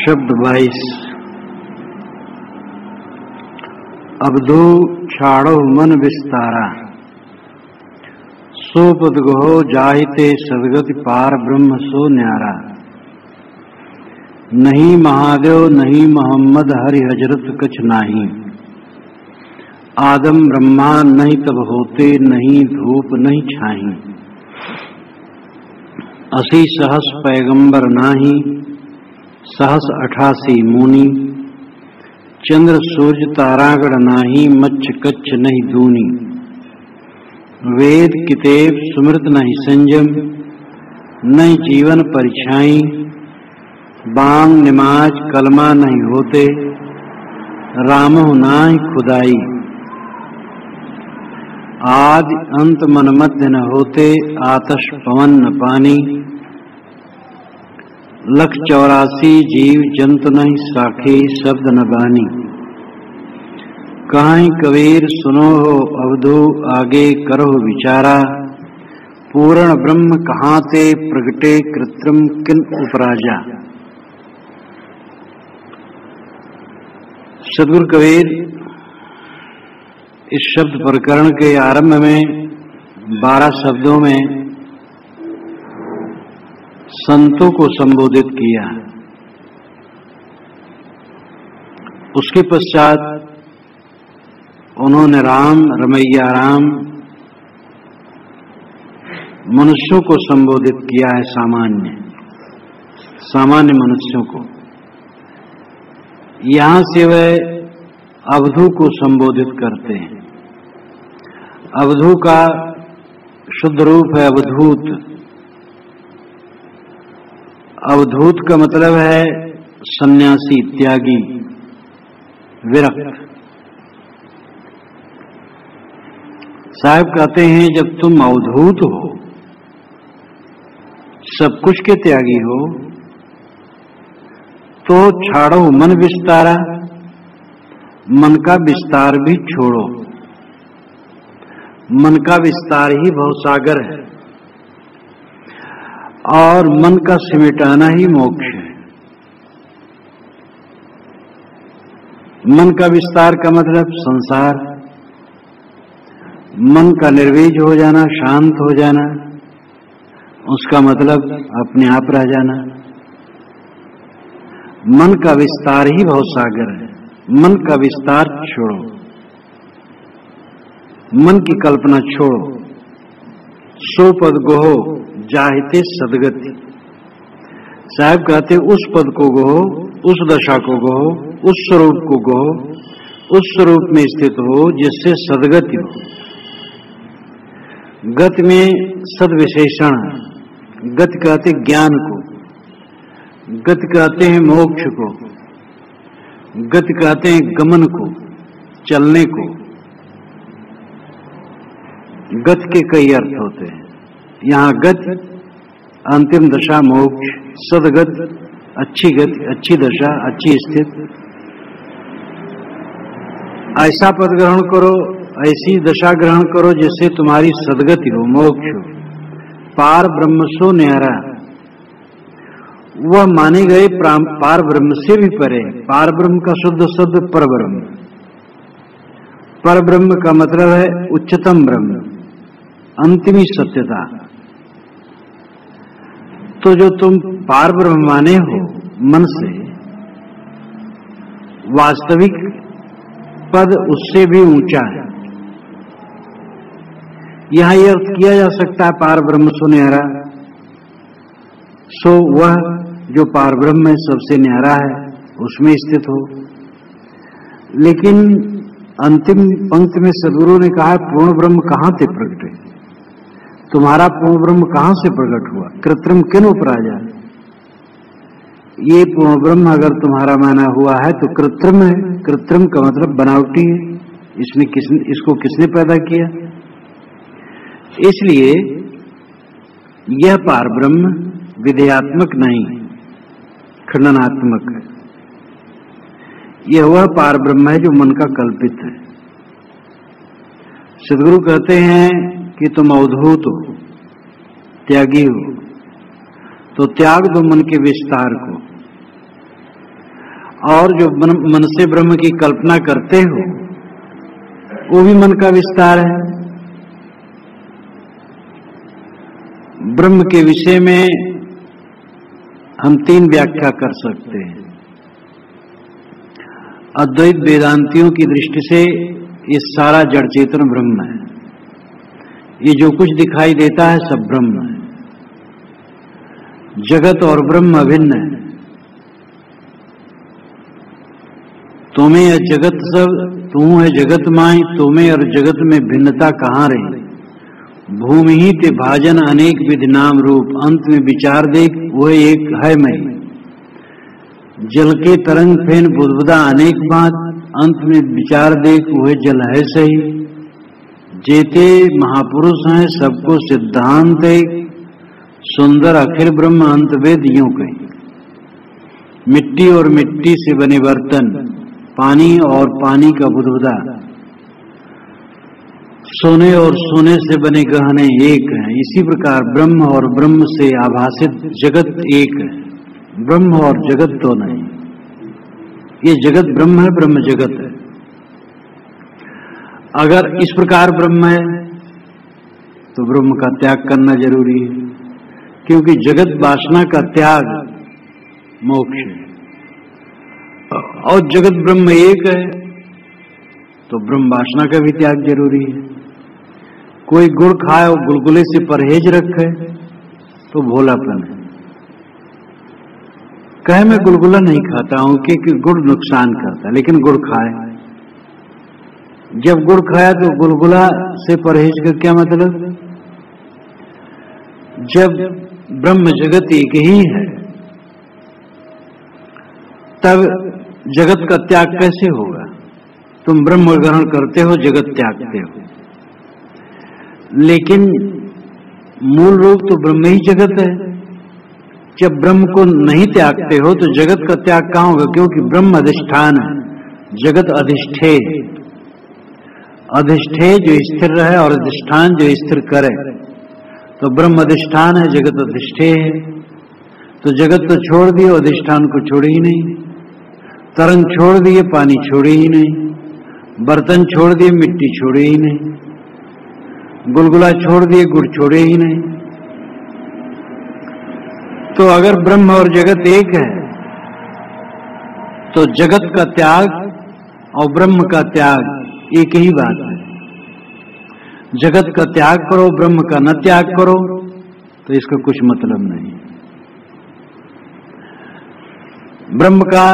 शब्द 22। अवधू छाड़ो मन विस्तारा, सो पद गहो जाहिते सदगति पार ब्रह्म सो न्यारा। नहीं महादेव नहीं मोहम्मद हरि हजरत कछ नाही, आदम ब्रह्मा नहीं तब होते नहीं धूप नहीं छाही। 80 सहस पैगंबर नाही, सहस 88 मुनि। चंद्र सूर्य तारागण नाही, मच्छ कच्छ नहीं दूनी। वेद कितेब सुमृत नहीं संयम, नहीं जीवन परिछाई। बांग निमाज कलमा नहीं होते, रामहु नाहि खुदाई। आदि अंत मन मध्य न होते, आतश पवन न पानी। 184 जीव जंतु नहीं साखे, शब्द न बानी। कहीं कबीर सुनो हो अवधू, आगे करो विचारा। पूर्ण ब्रह्म कहाँ ते प्रगटे, कृत्रिम किन उपराजा। सद्गुरु कबीर इस शब्द प्रकरण के आरंभ में 12 शब्दों में संतों को संबोधित किया। उसके पश्चात उन्होंने राम रमैया राम मनुष्यों को संबोधित किया है। सामान्य मनुष्यों को। यहां से वह अवधू को संबोधित करते हैं। अवधू का शुद्ध रूप है अवधूत। अवधूत का मतलब है सन्यासी, त्यागी, विरक्त। साहब कहते हैं जब तुम अवधूत हो, सब कुछ के त्यागी हो, तो छाड़ो मन विस्तारा, मन का विस्तार भी छोड़ो। मन का विस्तार ही भवसागर है और मन का सिमटाना ही मोक्ष है। मन का विस्तार का मतलब संसार, मन का निर्वीज हो जाना, शांत हो जाना, उसका मतलब अपने आप रह जाना। मन का विस्तार ही भवसागर है। मन का विस्तार छोड़ो, मन की कल्पना छोड़ो। सो पद गोहो जाहिते सदगति। साहब कहते उस पद को गोहो, उस दशा को गोहो, उस स्वरूप को गोहो, उस स्वरूप में स्थित हो जिससे सदगति हो। गति में सद विशेषण, गति कहते ज्ञान को, गति कहते हैं मोक्ष को, गति कहते हैं गमन को, चलने को। गति के कई अर्थ होते हैं। यहाँ गति अंतिम दशा मोक्ष, सदगति अच्छी गति, अच्छी दशा, अच्छी स्थिति। ऐसा पद ग्रहण करो, ऐसी दशा ग्रहण करो जिससे तुम्हारी सदगति हो, मोक्ष हो। पार ब्रह्म सो न्यारा, वह माने गए पार ब्रह्म से भी परे। पार ब्रह्म का शुद्ध शब्द पर ब्रह्म। पर ब्रह्म का मतलब है उच्चतम ब्रह्म, अंतिमी सत्यता। तो जो तुम पार ब्रह्म माने हो मन से, वास्तविक पद उससे भी ऊंचा है। यहां यह अर्थ किया जा सकता है पार ब्रह्म सो न्यारा, सो वह जो पार ब्रह्म है सबसे न्यारा है, उसमें स्थित हो। लेकिन अंतिम पंक्ति में सद्गुरु ने कहा पूर्ण ब्रह्म कहां से प्रकटे, तुम्हारा पूर्ण ब्रह्म कहां से प्रकट हुआ, कृत्रिम किन उपराजा। ये पूर्ण ब्रह्म अगर तुम्हारा माना हुआ है तो कृत्रिम है। कृत्रिम का मतलब बनावटी है। इसको किसने पैदा किया। इसलिए यह पार ब्रह्म विधेयात्मक नहीं, खंडनात्मक है। यह वह पार ब्रह्म है जो मन का कल्पित है। सद्गुरु कहते हैं कि तुम अवधूत हो, त्यागी हो, तो त्याग दो मन के विस्तार को। और जो मन से ब्रह्म की कल्पना करते हो वो भी मन का विस्तार है। ब्रह्म के विषय में हम 3 व्याख्या कर सकते हैं। अद्वैत वेदांतियों की दृष्टि से ये सारा जड़ चेतन ब्रह्म है। ये जो कुछ दिखाई देता है सब ब्रह्म है। जगत और ब्रह्म अभिन्न है। तुम्हें या जगत सब, तू है जगत माई, तुम्हें और जगत में भिन्नता कहाँ रही। भूमि ही ते भाजन अनेक विधि नाम रूप, अंत में विचार देख वह एक है मैं। जल के तरंग फेन बुदबुदा अनेक बात, अंत में विचार देख वह जल है सही। जेते महापुरुष हैं सबको सिद्धांत एक, सुंदर अखिल ब्रह्म अंत वेद यूं कही। मिट्टी और मिट्टी से बने बर्तन, पानी और पानी का बुदबुदा, सोने और सोने से बने गहने एक हैं। इसी प्रकार ब्रह्म और ब्रह्म से आभासित जगत एक है। ब्रह्म और जगत तो नहीं। ये जगत ब्रह्म है, ब्रह्म जगत है। अगर इस प्रकार ब्रह्म है तो ब्रह्म का त्याग करना जरूरी है, क्योंकि जगत वासना का त्याग मोक्ष है। और जगत ब्रह्म एक है तो ब्रह्म वासना का भी त्याग जरूरी है। कोई गुड़ खाए और गुलगुले से परहेज रखे तो भोलापन है। कहे मैं गुलगुला नहीं खाता हूं क्योंकि गुड़ नुकसान करता है, लेकिन गुड़ खाए। जब गुड़ खाया तो गुलगुला से परहेज का क्या मतलब। जब ब्रह्म जगत एक ही है तब जगत का त्याग कैसे होगा। तुम ब्रह्म ग्रहण करते हो, जगत त्यागते हो, लेकिन मूल रूप तो ब्रह्म ही जगत है। जब ब्रह्म को नहीं त्यागते हो तो जगत का त्याग कहां होगा, क्योंकि ब्रह्म अधिष्ठान है, जगत अधिष्ठेय। अधिष्ठेय जो स्थिर रहे और अधिष्ठान जो स्थिर करे, तो ब्रह्म अधिष्ठान है, जगत अधिष्ठेय है। तो जगत तो छोड़ दिए, अधिष्ठान को छोड़े ही नहीं। तरंग छोड़ दिए, पानी छोड़े ही नहीं। बर्तन छोड़ दिए, मिट्टी छोड़े ही नहीं। गुलगुला छोड़ दिए, गुड़ छोड़े ही नहीं। तो अगर ब्रह्म और जगत एक है तो जगत का त्याग और ब्रह्म का त्याग एक ही बात है। जगत का त्याग करो, ब्रह्म का न त्याग करो तो इसका कुछ मतलब नहीं। ब्रह्म का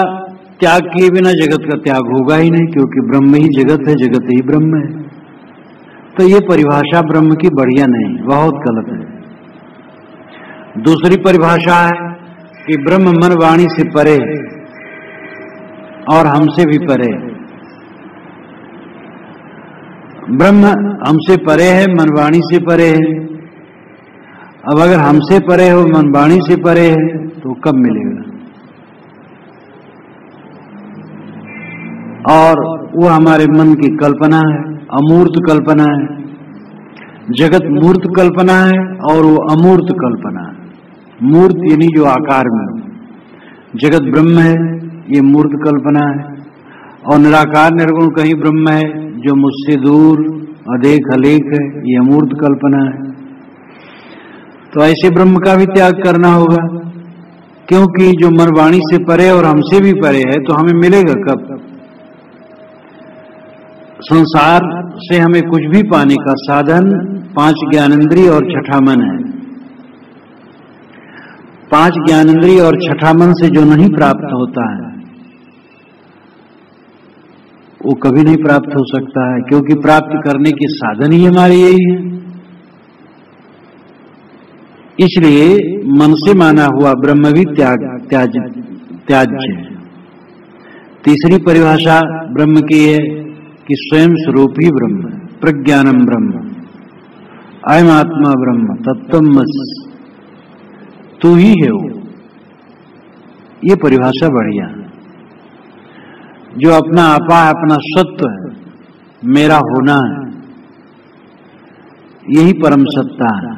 त्याग किए बिना जगत का त्याग होगा ही नहीं, क्योंकि ब्रह्म ही जगत है, जगत ही ब्रह्म है। तो ये परिभाषा ब्रह्म की बढ़िया नहीं, बहुत गलत है। दूसरी परिभाषा है कि ब्रह्म मन वाणी से परे और हमसे भी परे। ब्रह्म हमसे परे है, मन वाणी से परे है। अब अगर हमसे परे हो, मन वाणी से परे है, तो कब मिलेगा। और वो हमारे मन की कल्पना है, अमूर्त कल्पना है। जगत मूर्त कल्पना है और वो अमूर्त कल्पना है। मूर्त यानी जो आकार में, जगत ब्रह्म है, ये मूर्त कल्पना है। और निराकार निर्गुण कहीं ब्रह्म है जो मुझसे दूर अदेख अलेख है, ये अमूर्त कल्पना है। तो ऐसे ब्रह्म का भी त्याग करना होगा, क्योंकि जो मन वाणी से परे और हमसे भी परे है, तो हमें मिलेगा कब। संसार से हमें कुछ भी पाने का साधन 5 ज्ञानेंद्रिय और छठा मन है। 5 ज्ञानेंद्रिय और छठा मन से जो नहीं प्राप्त होता है वो कभी नहीं प्राप्त हो सकता है, क्योंकि प्राप्त करने के साधन ही हमारे यही है। इसलिए मन से माना हुआ ब्रह्म भी त्याज्य है। तीसरी परिभाषा ब्रह्म की है कि स्वयं स्वरूप ही ब्रह्म है, प्रज्ञानम ब्रह्म, अयम आत्मा ब्रह्म, तत्वमसि, तू ही है वो। ये परिभाषा बढ़िया है। जो अपना आपा है, अपना सत्व है, मेरा होना है, यही परम सत्ता है।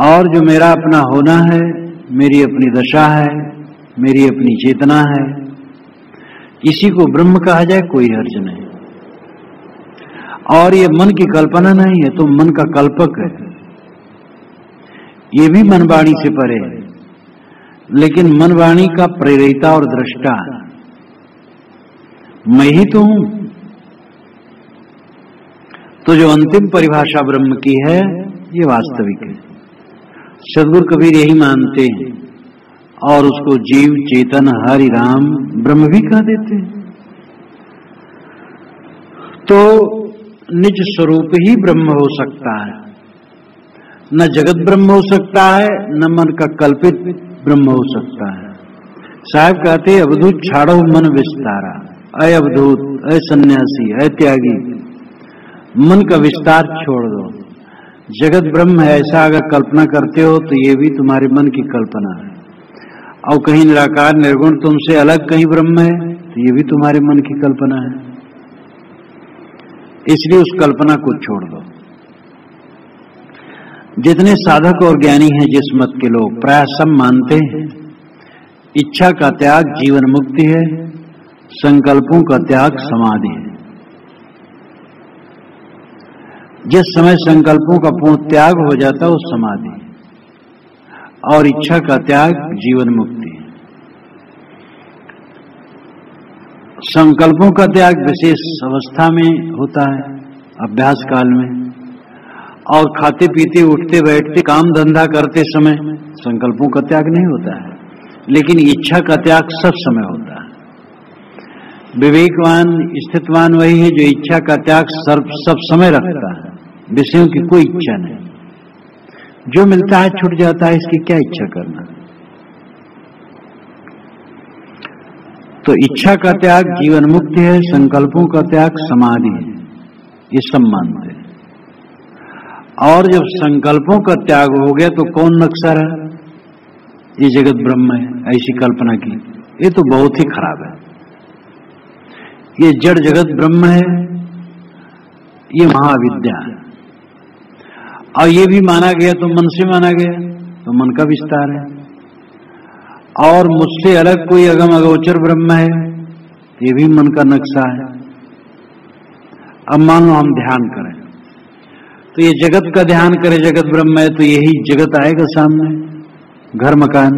और जो मेरा अपना होना है, मेरी अपनी दशा है, मेरी अपनी चेतना है, इसी को ब्रह्म कहा जाए कोई हर्ज नहीं। और ये मन की कल्पना नहीं है, तो मन का कल्पक है, ये भी मन वाणी से परे है, लेकिन मन वाणी का प्रेरिता और दृष्टा मैं ही तो हूं। तो जो अंतिम परिभाषा ब्रह्म की है ये वास्तविक है। सद्गुरु कबीर यही मानते हैं और उसको जीव चेतन हरि राम ब्रह्म भी कह देते हैं। तो निज स्वरूप ही ब्रह्म हो सकता है, न जगत ब्रह्म हो सकता है, न मन का कल्पित ब्रह्म हो सकता है। साहब कहते हैं अवधूत छाड़ो मन विस्तारा, अय अवधूत, अय सन्यासी, अय त्यागी, मन का विस्तार छोड़ दो। जगत ब्रह्म है ऐसा अगर कल्पना करते हो तो ये भी तुम्हारे मन की कल्पना है, और कहीं निराकार निर्गुण तुमसे अलग कहीं ब्रह्म है तो ये भी तुम्हारे मन की कल्पना है। इसलिए उस कल्पना को छोड़ दो। जितने साधक और ज्ञानी हैं जिस मत के लोग, प्राय सब मानते हैं इच्छा का त्याग जीवन मुक्ति है, संकल्पों का त्याग समाधि है। जिस समय संकल्पों का पूर्ण त्याग हो जाता है वो समाधि, और इच्छा का त्याग जीवन मुक्ति है। संकल्पों का त्याग विशेष अवस्था में होता है, अभ्यास काल में, और खाते पीते उठते बैठते काम धंधा करते समय संकल्पों का त्याग नहीं होता है, लेकिन इच्छा का त्याग सब समय होता है। विवेकवान स्थितवान वही है जो इच्छा का त्याग सब समय रखता है, विषयों की कोई इच्छा नहीं, जो मिलता है छूट जाता है, इसकी क्या इच्छा करना। तो इच्छा का त्याग जीवन मुक्ति है, संकल्पों का त्याग समाधि है, ये सब मानते हैं। और जब संकल्पों का त्याग हो गया तो कौन नक्शा रहा, ये जगत ब्रह्म है, ऐसी कल्पना की, ये तो बहुत ही खराब है। ये जड़ जगत ब्रह्म है, ये महाविद्या है, और ये भी माना गया तो मन से माना गया, तो मन का विस्तार है। और मुझसे अलग कोई अगम अगोचर ब्रह्म है, ये भी मन का नक्शा है। अब मान लो हम ध्यान करें तो ये जगत का ध्यान करें, जगत ब्रह्म है, तो यही जगत आएगा सामने, घर मकान।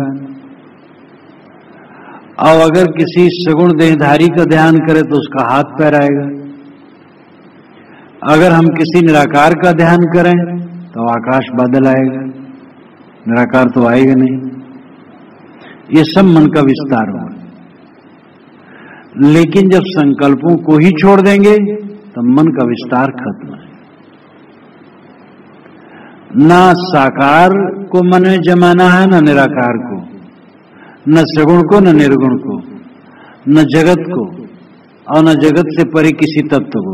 और अगर किसी सगुण देहधारी का ध्यान करें तो उसका हाथ पैर आएगा। अगर हम किसी निराकार का ध्यान करें तो आकाश बादल आएगा, निराकार तो आएगा नहीं। ये सब मन का विस्तार होगा। लेकिन जब संकल्पों को ही छोड़ देंगे तो मन का विस्तार खत्म है। ना साकार को मन में जमाना है, न निराकार को, न सगुण को, न निर्गुण को, न जगत को, और न जगत से परे किसी तत्व को।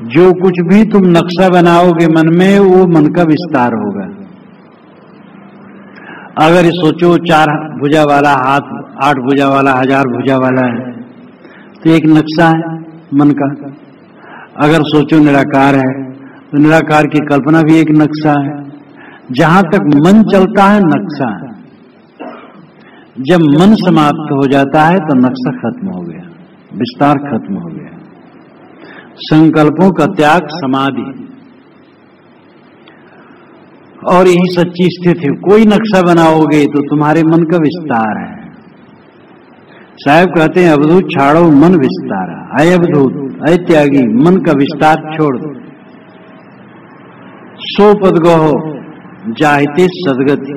जो कुछ भी तुम नक्शा बनाओगे मन में, वो मन का विस्तार होगा। अगर सोचो 4 भुजा वाला हाथ, 8 भुजा वाला, 1000 भुजा वाला है, तो एक नक्शा है मन का। अगर सोचो निराकार है तो निराकार की कल्पना भी एक नक्शा है। जहां तक मन चलता है नक्शा है, जब मन समाप्त हो जाता है तो नक्शा खत्म हो गया, विस्तार खत्म हो गया। संकल्पों का त्याग समाधि, और यही सच्ची स्थिति है। कोई नक्शा बनाओगे तो तुम्हारे मन का विस्तार है। साहब कहते हैं अवधूत छाड़ो मन विस्तारा, अय अवधूत, अय त्यागी, मन का विस्तार छोड़ दो। सो पद गहो जाहिते सदगति,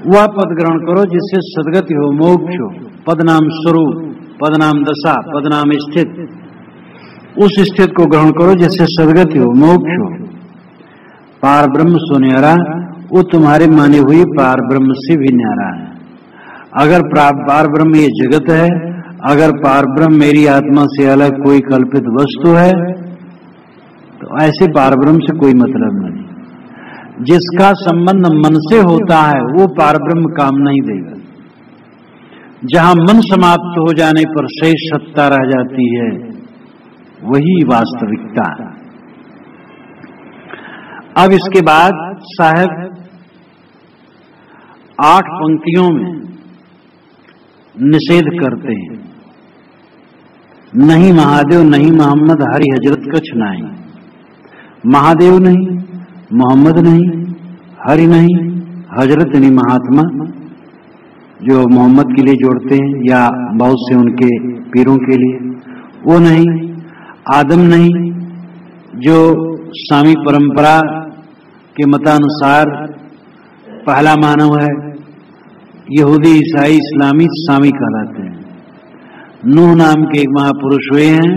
वह पद ग्रहण करो जिससे सदगति हो, मोक्ष हो। पद नाम स्वरूप, पद नाम दशा, पद नाम स्थित, उस स्थित को ग्रहण करो जिससे सदगति हो, मोक्ष हो। पार ब्रह्म सो न्यारा, वो तुम्हारे माने हुए पार ब्रह्म से भी न्यारा है। अगर पार ब्रह्म ये जगत है, अगर पार ब्रह्म मेरी आत्मा से अलग कोई कल्पित वस्तु है, तो ऐसे पार ब्रह्म से कोई मतलब नहीं। जिसका संबंध मन से होता है वो पार ब्रह्म काम नहीं देगा। जहां मन समाप्त हो जाने पर शेष सत्ता रह जाती है, वही वास्तविकता है। अब इसके बाद साहब 8 पंक्तियों में निषेध करते हैं। नहीं महादेव, नहीं मोहम्मद, हरि हजरत कछ नहीं। महादेव नहीं, मोहम्मद नहीं, हरि नहीं, हजरत नहीं महात्मा जो मोहम्मद के लिए जोड़ते हैं या बहुत से उनके पीरों के लिए, वो नहीं। आदम नहीं जो स्वामी परंपरा के मतानुसार पहला मानव है। यहूदी, ईसाई, इस्लामी सामी कहलाते हैं। नूह नाम के एक महापुरुष हुए हैं,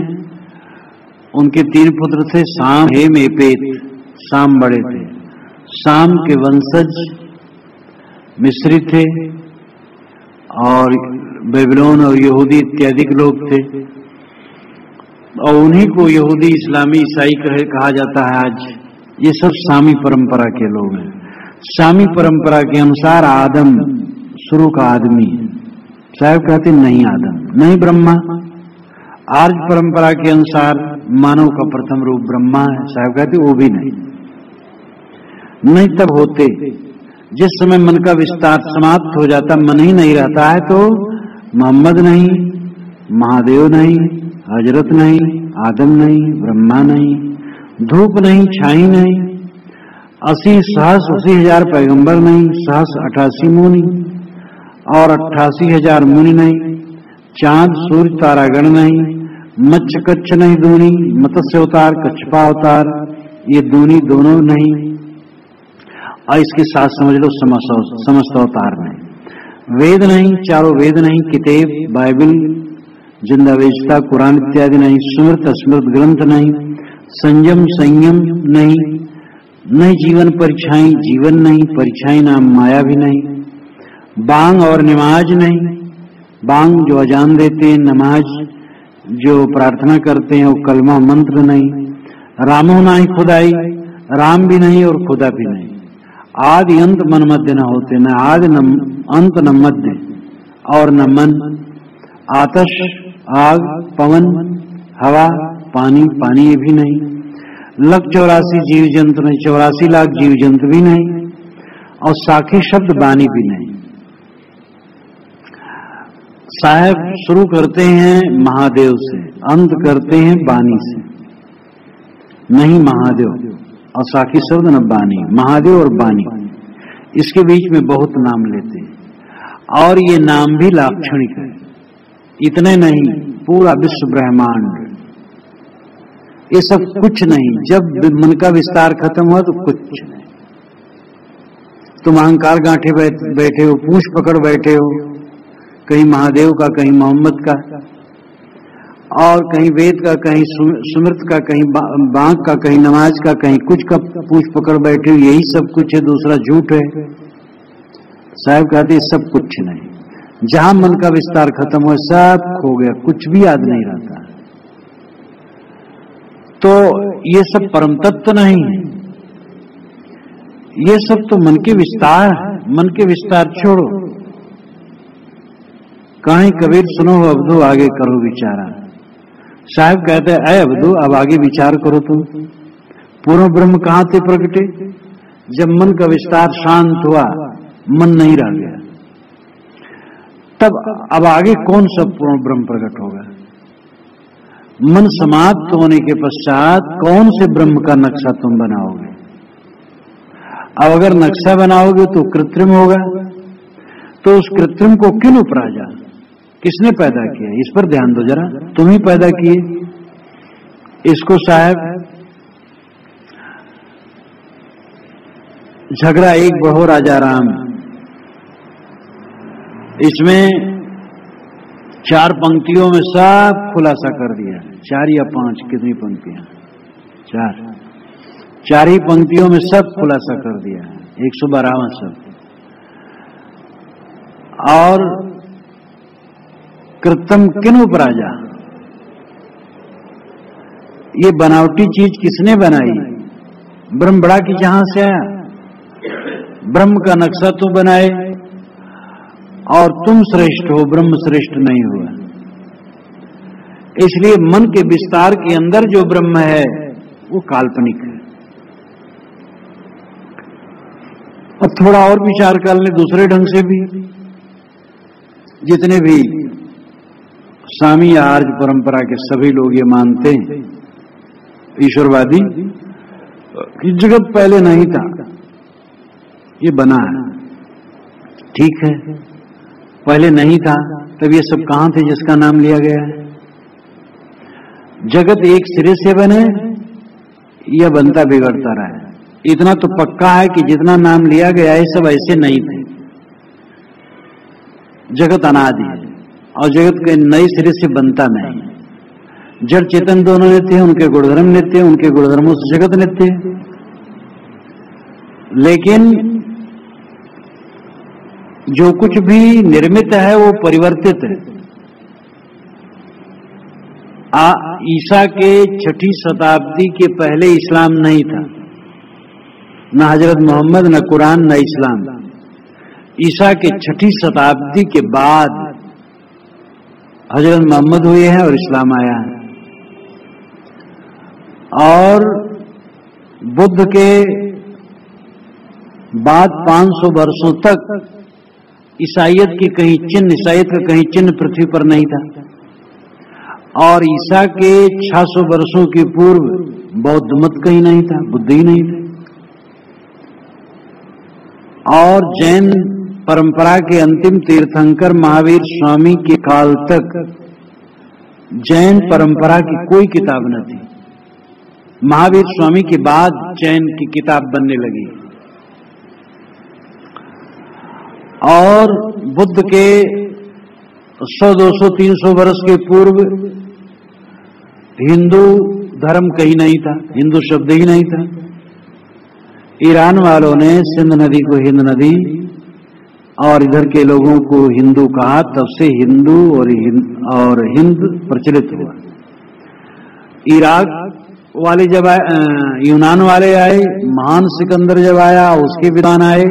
उनके 3 पुत्र थे, साम, हेम, एपेत। साम बड़े थे। साम के वंशज मिस्री थे और बेबीलोन और यहूदी इत्यादि लोग थे, और उन्हीं को यहूदी, इस्लामी, ईसाई कहा जाता है आज। ये सब सामी परंपरा के लोग हैं। सामी परंपरा के अनुसार आदम शुरू का आदमी है। साहब कहते नहीं आदम, नहीं ब्रह्मा। आर्य परंपरा के अनुसार मानव का प्रथम रूप ब्रह्मा है। साहब कहते वो भी नहीं। नहीं तब होते, जिस समय मन का विस्तार समाप्त हो जाता, मन ही नहीं रहता है, तो मोहम्मद नहीं, महादेव नहीं, हजरत नहीं, आदम नहीं, ब्रह्मा नहीं, धूप नहीं, छाई नहीं, 80,000 पैगंबर नहीं, 88 मुनि और 88,000 मुनि नहीं, चांद सूर्य तारागण नहीं, मच्छ कच्छ नहीं दूनी, मत्स्य अवतार, कच्छपा अवतार, ये दूनी दोनों नहीं। और इसके साथ समझ लो समस्त अवतार नहीं। वेद नहीं, चारों वेद नहीं, किताब, बाइबल, जिंदा वेचता, कुरान इत्यादि नहीं, स्मृत अस्मृत ग्रंथ नहीं, संयम संयम नहीं, नहीं जीवन परीक्षाएं, जीवन नहीं, परीक्षाएं नाम माया भी नहीं, बांग और नमाज नहीं, बांग जो अजान देते हैं, नमाज जो प्रार्थना करते हैं, वो कलमा मंत्र नहीं, रामो ना ही खुदाई, राम भी नहीं और खुदा भी नहीं, आदि अंत मन मध्य न होते, न आदि न अंत न मध्य और न मन, आतश, आग, पवन, हवा, पानी, पानी ये भी नहीं, 184 जीव जंतु नहीं, 84 लाख जीव जंतु भी नहीं, और साखी शब्द बानी भी नहीं। साहब शुरू करते हैं महादेव से, अंत करते हैं बानी से। नहीं महादेव और साखी शब्द न बानी, महादेव और बानी, इसके बीच में बहुत नाम लेते हैं, और ये नाम भी लाक्षणिक है। इतने नहीं, पूरा विश्व ब्रह्मांड, ये सब कुछ नहीं। जब मन का विस्तार खत्म हुआ तो कुछ नहीं। तुम अहंकार गांठे बैठे हो, पूंछ पकड़ बैठे हो, कहीं महादेव का, कहीं मोहम्मद का, और कहीं वेद का, कहीं सुमृत का, कहीं बांक का, कहीं नमाज का, कहीं कुछ का पूंछ पकड़ बैठे हो। यही सब कुछ है, दूसरा झूठ है। साहब कहते सब कुछ नहीं। जहां मन का विस्तार खत्म हुआ, सब खो गया, कुछ भी याद नहीं रहता। तो ये सब परम तत्व नहीं है, ये सब तो मन के विस्तार है। मन के विस्तार छोड़ो। कहीं कबीर सुनो अब्दू, आगे करो विचारा। साहब कहते हैं अय अब्दू, अब आगे विचार करो। तुम पूर्ण ब्रह्म कहां थे प्रगटे? जब मन का विस्तार शांत हुआ, मन नहीं रह गया, तब अब आगे कौन सा पूर्ण ब्रह्म प्रकट होगा? मन समाप्त होने के पश्चात कौन से ब्रह्म का नक्शा तुम बनाओगे? अब अगर नक्शा बनाओगे तो कृत्रिम होगा, तो उस कृत्रिम को किन उपराजा, किसने पैदा किया? इस पर ध्यान दो जरा। तुम ही पैदा किए इसको। साहब झगड़ा एक बढ़ो राजा राम, इसमें 4 पंक्तियों में सब खुलासा कर दिया। 4 या 5, कितनी पंक्तियां? 4 ही पंक्तियों में सब खुलासा कर दिया। 112वां शब्द। और कृत्रिम किन उपराजा, ये बनावटी चीज किसने बनाई? ब्रह्म बड़ा की जहां से आया? ब्रह्म का नक्शा तो बनाए, और तुम श्रेष्ठ हो, ब्रह्म श्रेष्ठ नहीं हुआ। इसलिए मन के विस्तार के अंदर जो ब्रह्म है वो काल्पनिक है। अब थोड़ा और विचार कर ले दूसरे ढंग से भी, जितने भी स्वामी या आर्य परंपरा के सभी लोग ये मानते हैं ईश्वरवादी कि जगत पहले नहीं था, ये बना है। ठीक है, पहले नहीं था तब ये सब कहां थे जिसका नाम लिया गया है? जगत एक सिरे से बने या बनता बिगड़ता रहा है? इतना तो पक्का है कि जितना नाम लिया गया है सब ऐसे नहीं थे। जगत अनादि है और जगत के नए सिरे से बनता नहीं। जड़ चेतन दोनों नित्य हैं, उनके गुणधर्म नित्य हैं, उनके गुणधर्मों से जगत नित्य है। लेकिन जो कुछ भी निर्मित है वो परिवर्तित है। ईसा के 6ठी शताब्दी के पहले इस्लाम नहीं था, न हजरत मोहम्मद, न कुरान, न इस्लाम। ईसा के 6ठी शताब्दी के बाद हजरत मोहम्मद हुए हैं और इस्लाम आया है। और बुद्ध के बाद 500 वर्षों तक ईसाइयत की कहीं चिन्ह, ईसाइयत का कहीं चिन्ह पृथ्वी पर नहीं था। और ईसा के 600 वर्षों के पूर्व बौद्ध मत कहीं नहीं था, बुद्ध ही नहीं थे। और जैन परंपरा के अंतिम तीर्थंकर महावीर स्वामी के काल तक जैन परंपरा की कोई किताब न थी। महावीर स्वामी के बाद जैन की किताब बनने लगी। और बुद्ध के 100, 200, 300 वर्ष के पूर्व हिंदू धर्म कहीं नहीं था, हिंदू शब्द ही नहीं था। ईरान वालों ने सिंध नदी को हिंद नदी और इधर के लोगों को हिंदू कहा, तब से हिंदू और हिंद प्रचलित हुआ। इराक वाले जब यूनान वाले आए, महान सिकंदर जब आया, उसके विद्वान आए,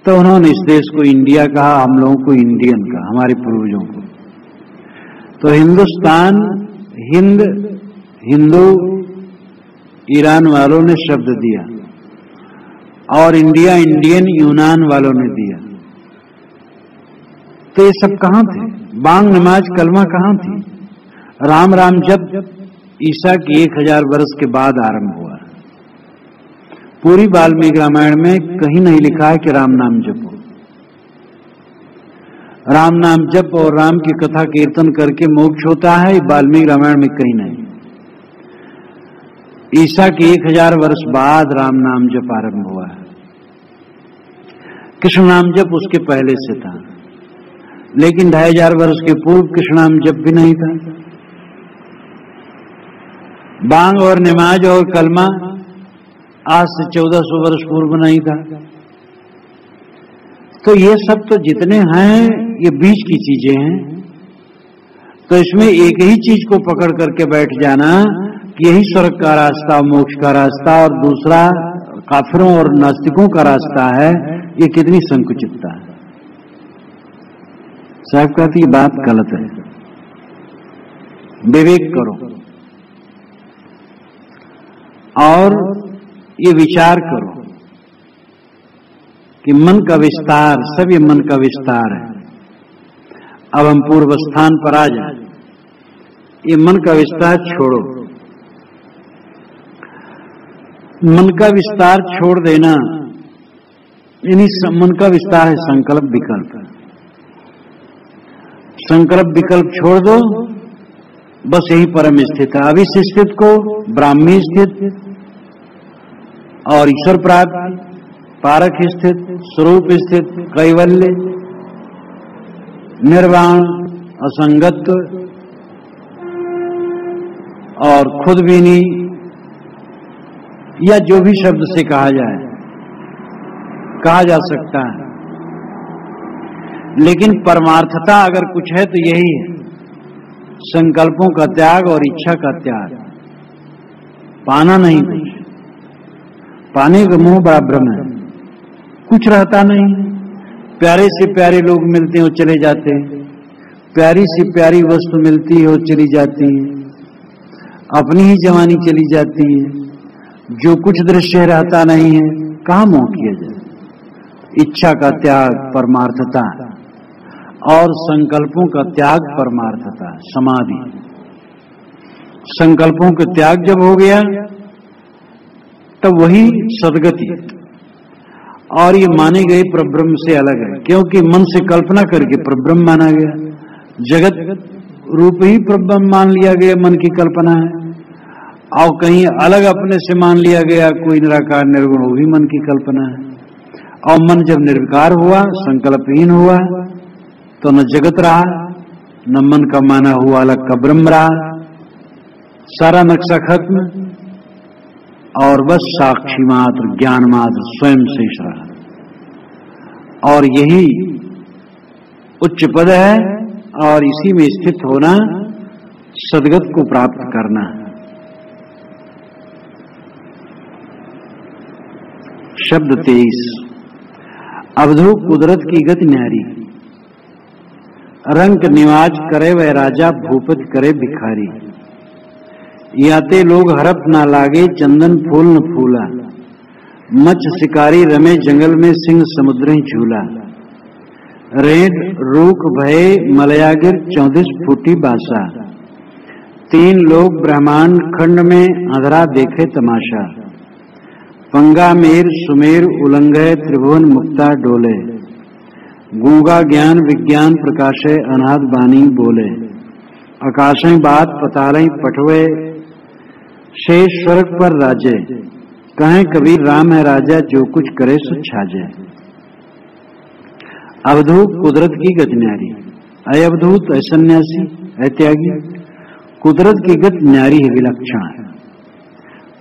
तो उन्होंने इस देश को इंडिया कहा, हम लोगों को इंडियन कहा, हमारे पूर्वजों को। तो हिंदुस्तान, हिंद, हिंदू ईरान वालों ने शब्द दिया और इंडिया इंडियन यूनान वालों ने दिया। तो ये सब कहां थे? बांग, नमाज, कलमा कहां थी? राम राम जब ईसा की 1000 वर्ष के बाद आरंभ हुआ। पूरी वाल्मीकि रामायण में कहीं नहीं लिखा है कि राम नाम जपो। राम नाम जप और राम की कथा कीर्तन करके मोक्ष होता है, वाल्मीकि रामायण में कहीं नहीं। ईसा के 1000 वर्ष बाद राम नाम जप आरंभ हुआ है। कृष्ण नाम जप उसके पहले से था, लेकिन 2500 वर्ष के पूर्व कृष्ण नाम जप भी नहीं था। बांग और नमाज और कलमा आज से 1400 वर्ष पूर्व नहीं था। तो ये सब तो जितने हैं ये बीच की चीजें हैं। तो इसमें एक ही चीज को पकड़ करके बैठ जाना कि यही स्वर्ग का रास्ता, मोक्ष का रास्ता, और दूसरा काफिरों और नास्तिकों का रास्ता है, ये कितनी संकुचितता है। साहब कहती ये बात गलत है, विवेक करो और ये विचार करो कि मन का विस्तार, सब ये मन का विस्तार है। अब हम पूर्व स्थान पर आ जाए, ये मन का विस्तार छोड़ो। मन का विस्तार छोड़ देना, यानी मन का विस्तार है संकल्प विकल्प। संकल्प विकल्प छोड़ दो, बस यही परम स्थित है। अभी स्थित को ब्राह्मी स्थित और ईश्वर प्राप्ति, पारक स्थित, स्वरूप स्थित, कैवल्य, निर्वाण, असंगत्व और खुद भी नहीं, या जो भी शब्द से कहा जा सकता है। लेकिन परमार्थता अगर कुछ है तो यही है, संकल्पों का त्याग और इच्छा का त्याग। पाना नहीं कुछ, पाने का मोह बड़ा भ्रम है, कुछ रहता नहीं। प्यारे से प्यारे लोग मिलते हैं और चले जाते हैं, प्यारी से प्यारी वस्तु मिलती है और चली जाती है, अपनी ही जवानी चली जाती है, जो कुछ दृश्य रहता नहीं है, कहाँ मोह किया जाए। इच्छा का त्याग परमार्थता, और संकल्पों का त्याग परमार्थता समाधि। संकल्पों का त्याग जब हो गया तब वही सद्गति। और ये माने गए परब्रह्म से अलग है, क्योंकि मन से कल्पना करके परब्रह्म माना गया। जगत रूप ही परब्रह्म मान लिया गया, मन की कल्पना है। और कहीं अलग अपने से मान लिया गया कोई निराकार निर्गुण, वो भी मन की कल्पना है। और मन जब निर्विकार हुआ, संकल्पहीन हुआ, तो न जगत रहा, न मन का माना हुआ अलग का ब्रह्म रहा, सारा नक्शा खत्म, और बस साक्षी मात्र ज्ञान मात्र स्वयं शेष रहा। और यही उच्च पद है, और इसी में स्थित होना सद्गत को प्राप्त करना। शब्द 23। अवधू कुदरत की गति न्यारी, रंक निवाज करे वह राजा, भूपति करे भिखारी। याते लोग हरप ना लागे, चंदन फूल न फूला। मच्छ शिकारी रमे जंगल में, सिंह समुद्र ही झूला। रेत रूख भये मलयागिर, 34 फूटी बासा। 3 लोग ब्रह्मांड खंड में, अंधरा देखे तमाशा। पंगा मेर सुमेर उलंघे, त्रिभुवन मुक्ता डोले। गूंगा ज्ञान विज्ञान प्रकाशे, अनाथ बानी बोले। आकाशें बात पतालें पठवे, शेष स्वर्ग पर राजे। कहें कबीर राम है राजा, जो कुछ करे सो छाजे। अवधूत कुदरत की गति न्यारी। अय अवधूत, अय सन्यासी, अय त्यागी, कुदरत की गति न्यारी है, विलक्षण है।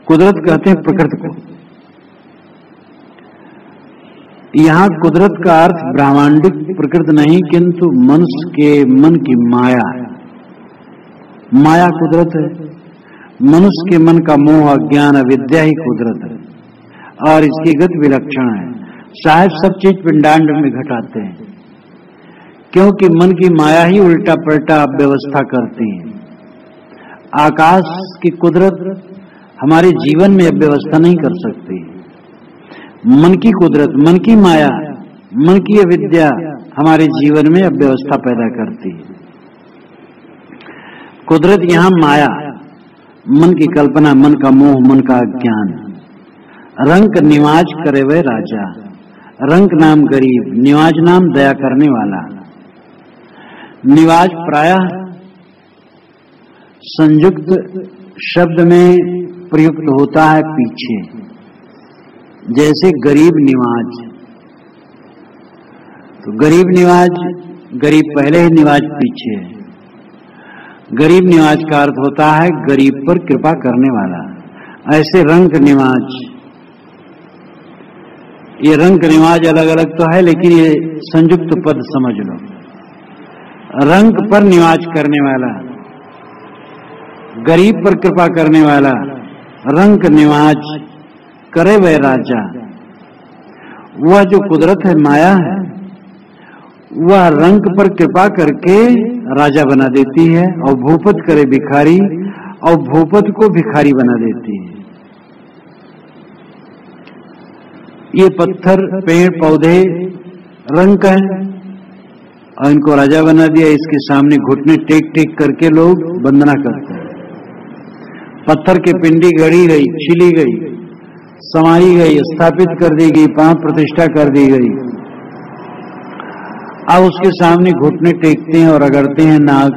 कुदरत कहते हैं प्रकृति को। यहाँ कुदरत का अर्थ ब्रह्मांडिक प्रकृति नहीं, किंतु मनुष्य के मन की माया। माया कुदरत है। मनुष्य के मन का मोह अज्ञान अविद्या ही कुदरत है, और इसकी गति विलक्षण है। साहब सब चीज पिंडांड में घटाते हैं, क्योंकि मन की माया ही उल्टा पलटा व्यवस्था करती है। आकाश की कुदरत हमारे जीवन में व्यवस्था नहीं कर सकती। मन की कुदरत, मन की माया, मन की अविद्या हमारे जीवन में अव्यवस्था पैदा करती है। कुदरत यहाँ माया, मन की कल्पना, मन का मोह, मन का अज्ञान। रंक निवाज करे वह राजा। रंक नाम गरीब, निवाज नाम दया करने वाला। निवाज प्रायः संयुक्त शब्द में प्रयुक्त होता है पीछे, जैसे गरीब निवाज। तो गरीब निवाज, गरीब पहले है, निवाज पीछे है। गरीब निवाज का अर्थ होता है गरीब पर कृपा करने वाला। ऐसे रंक निवाज, ये रंक निवाज अलग अलग तो है, लेकिन ये संयुक्त पद समझ लो। रंक पर निवाज करने वाला, गरीब पर कृपा करने वाला, रंक निवाज करे वह राजा। वह जो कुदरत है, माया है, वह रंक पर कृपा करके राजा बना देती है, और भूपत करे भिखारी, और भूपत को भिखारी बना देती है। ये पत्थर, पेड़ पौधे रंक है, और इनको राजा बना दिया। इसके सामने घुटने टेक टेक करके लोग वंदना करते हैं। पत्थर की पिंडी गढ़ी गई, छिली गई, संवारी गई, स्थापित कर दी गई, पांव प्रतिष्ठा कर दी गई। अब उसके सामने घुटने टेकते हैं और रगड़ते हैं, नाग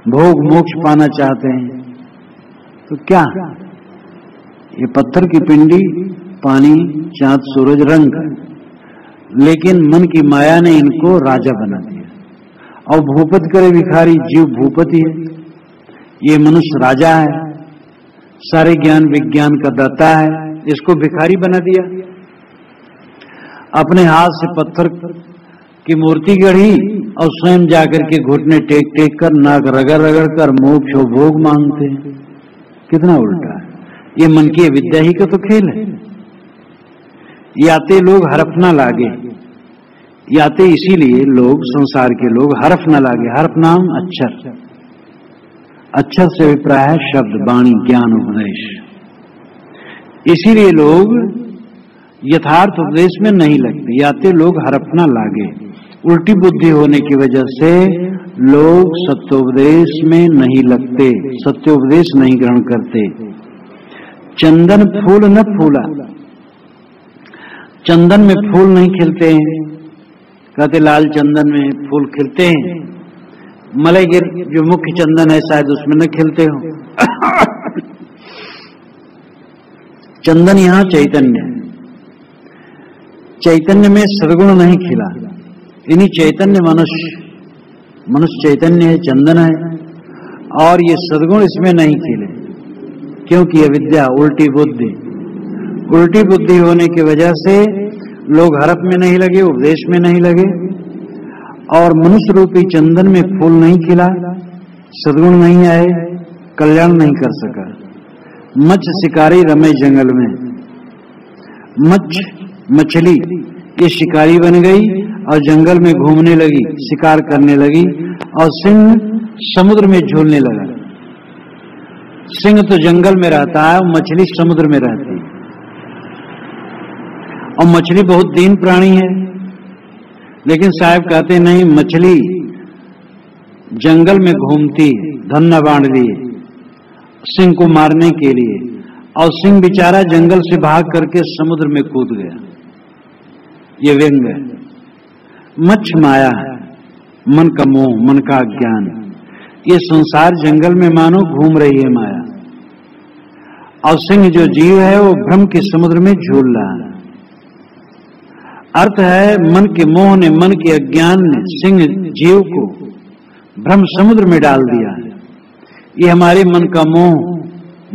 भोग मोक्ष पाना चाहते हैं। तो क्या ये पत्थर की पिंडी, पानी, चांद, सूरज रंग, लेकिन मन की माया ने इनको राजा बना दिया। और भूपत करे भिखारी, जीव भूपति है, ये मनुष्य राजा है, सारे ज्ञान विज्ञान का दाता है, इसको भिखारी बना दिया। अपने हाथ से पत्थर की मूर्ति गढ़ी और स्वयं जाकर के घुटने टेक टेक कर, नाक रगड़ रगड़ कर मोक्ष और भोग मांगते हैं। कितना उल्टा है। ये मन की विद्या ही का तो खेल है। याते लोग हरफ ना लागे, याते इसीलिए लोग, संसार के लोग हरफ ना लागे। हरफ नाम अक्षर, अक्षर से अभिप्राय है शब्द, वाणी, ज्ञान, उपदेश। इसीलिए लोग यथार्थ उपदेश में नहीं लगते। लगती, याते लोग हरपना लागे। उल्टी बुद्धि होने की वजह से लोग सत्योपदेश में नहीं लगते, सत्योपदेश नहीं ग्रहण करते। चंदन फूल न फूला, चंदन में फूल नहीं खिलते हैं, कहते लाल चंदन में फूल खिलते हैं, मलयगिर जो मुख्य चंदन है शायद उसमें न खिलते हो। चंदन यहाँ चैतन्य है, चैतन्य में सद्गुण नहीं खिला, इन्हीं चैतन्य मनुष्य चैतन्य है, चंदन है, और ये सद्गुण इसमें नहीं खिले, क्योंकि अविद्या उल्टी बुद्धि होने की वजह से लोग हरप में नहीं लगे, उपदेश में नहीं लगे, और मनुष्य रूपी चंदन में फूल नहीं खिला, सद्गुण नहीं आए, कल्याण नहीं कर सका। मच्छ शिकारी रमे जंगल में, मछली ये शिकारी बन गई और जंगल में घूमने लगी, शिकार करने लगी, और सिंह समुद्र में झूलने लगा। सिंह तो जंगल में रहता है और मछली समुद्र में रहती है, और मछली बहुत दीन प्राणी है, लेकिन साहब कहते नहीं, मछली जंगल में घूमती है धन्ना बांध लिए सिंह को मारने के लिए, और सिंह बेचारा जंगल से भाग करके समुद्र में कूद गया। ये व्यंग है। मच्छ माया है, मन का मोह, मन का अज्ञान। ये संसार जंगल में मानो घूम रही है माया, और सिंह जो जीव है वो भ्रम के समुद्र में झूल रहा है। अर्थ है मन के मोह ने, मन के अज्ञान ने सिंह जीव को भ्रम समुद्र में डाल दिया है। ये हमारे मन का मोह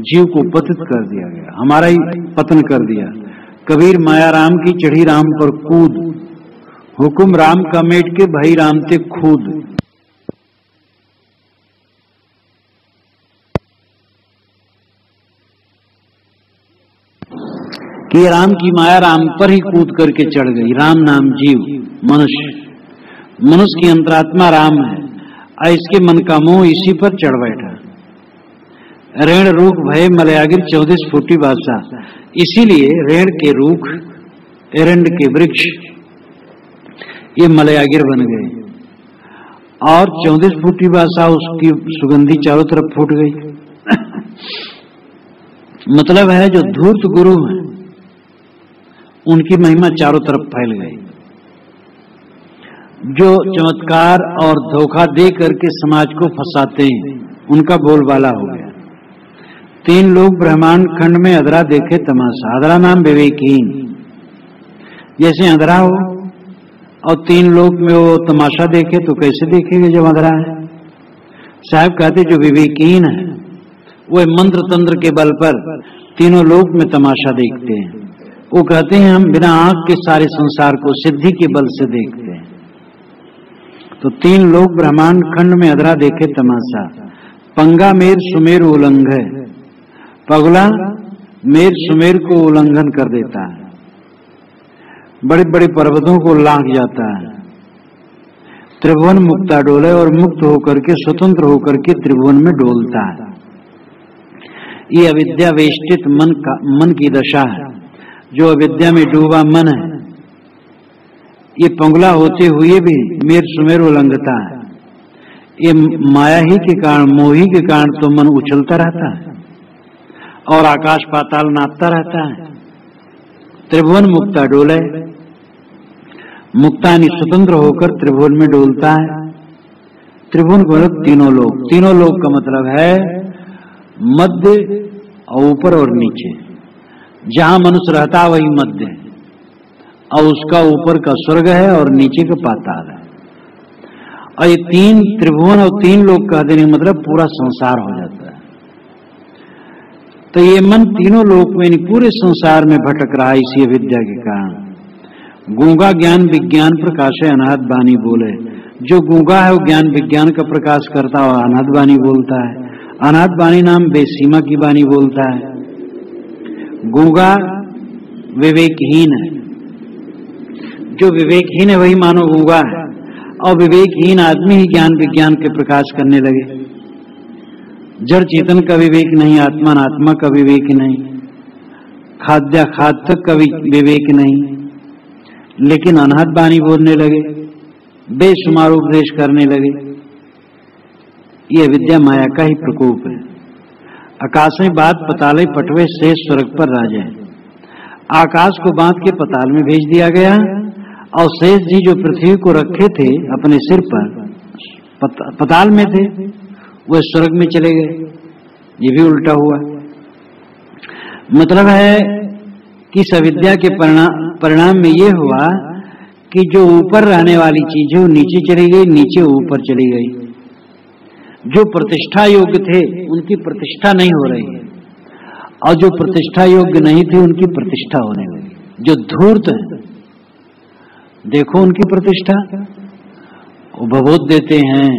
जीव को पतित कर दिया गया, हमारा ही पतन कर दिया। कबीर माया राम की चढ़ी राम पर कूद, हुकुम राम का मेट के भई राम ते खूद। कि राम की माया राम पर ही कूद करके चढ़ गई। राम नाम जीव मनुष्य की अंतरात्मा राम है, और इसके मन का मोह इसी पर चढ़ बैठा। रेण रूख भय मलयागिर 14 फुटी बासा, इसीलिए रेण के रूख, एरंड के वृक्ष ये मलयागिर बन गए, और 14 फुटी बासा उसकी सुगंधी चारों तरफ फूट गई। मतलब है जो धूर्त गुरु हैं उनकी महिमा चारों तरफ फैल गई। जो चमत्कार और धोखा दे करके समाज को फंसाते हैं उनका बोलबाला हो गया। 3 लोग ब्रह्मांड खंड में अधरा देखे तमाशा। अधरा नाम विवेकहीन, जैसे अधरा हो और 3 लोग में वो तमाशा देखे तो कैसे देखेंगे जब अधरा है। साहब कहते जो विवेकहीन है वो मंत्र तंत्र के बल पर तीनों लोक में तमाशा देखते हैं। वो कहते हैं हम बिना आंख के सारे संसार को सिद्धि के बल से देखते हैं। तो 3 लोग ब्रह्मांड खंड में अधरा देखे तमाशा। पंगा मेर सुमेर उल्लंघ, पगला मेर सुमेर को उल्लंघन कर देता है, बड़े बड़े पर्वतों को लांघ जाता है। त्रिभुवन मुक्ता डोले, और मुक्त होकर के स्वतंत्र होकर के त्रिभुवन में डोलता है। ये अविद्या वेष्टित मन की दशा है। जो अविद्या में डूबा मन है ये पंगला होते हुए भी मेर सुमेर उल्लंघता है। ये माया ही के कारण, मोही के कारण तो मन उछलता रहता है और आकाश पाताल नापता रहता है। त्रिभुवन मुक्ता डोले, मुक्तानी स्वतंत्र होकर त्रिभुवन में डोलता है। त्रिभुवन को मतलब तीनों लोग का मतलब है मध्य और ऊपर और नीचे। जहां मनुष्य रहता वही मध्य है, और उसका ऊपर का स्वर्ग है और नीचे का पाताल है। और ये 3 त्रिभुवन और 3 लोग कह देने मतलब पूरा संसार हो जाता है। तो ये मन तीनों लोक में पूरे संसार में भटक रहा है इसी विद्या के कारण। गूंगा ज्ञान विज्ञान प्रकाश है अनाथ बानी बोले। जो गूंगा है वो ज्ञान विज्ञान का प्रकाश करता है और अनाथ बानी बोलता है। अनाथ बानी नाम बेसीमा की बानी बोलता है। गूंगा विवेकहीन है, जो विवेकहीन है वही मानो गूंगा है, और विवेकहीन आदमी ही ज्ञान विज्ञान के प्रकाश करने लगे। जड़ चेतन का विवेक नहीं, आत्मा आत्मा का विवेक नहीं, खाद्य खाद्य का विवेक नहीं, लेकिन अनहद बानी बोलने लगे, बेशुमार उपदेश करने लगे। ये विद्या माया का ही प्रकोप है। आकाश में बात पताले पटवे शेष स्वर्ग पर राजे। आकाश को बांध के पताल में भेज दिया गया और शेष जी जो पृथ्वी को रखे थे अपने सिर पर, पताल में थे, वह स्वर्ग में चले गए। ये भी उल्टा हुआ। मतलब है कि इस अविद्या के परिणाम में ये हुआ कि जो ऊपर रहने वाली चीजें वो नीचे चली गई, नीचे ऊपर चली गई। जो प्रतिष्ठा योग्य थे उनकी प्रतिष्ठा नहीं हो रही है, और जो प्रतिष्ठा योग्य नहीं थे उनकी प्रतिष्ठा होने लगी। जो धूर्त है देखो उनकी प्रतिष्ठा, वो भभूत देते हैं,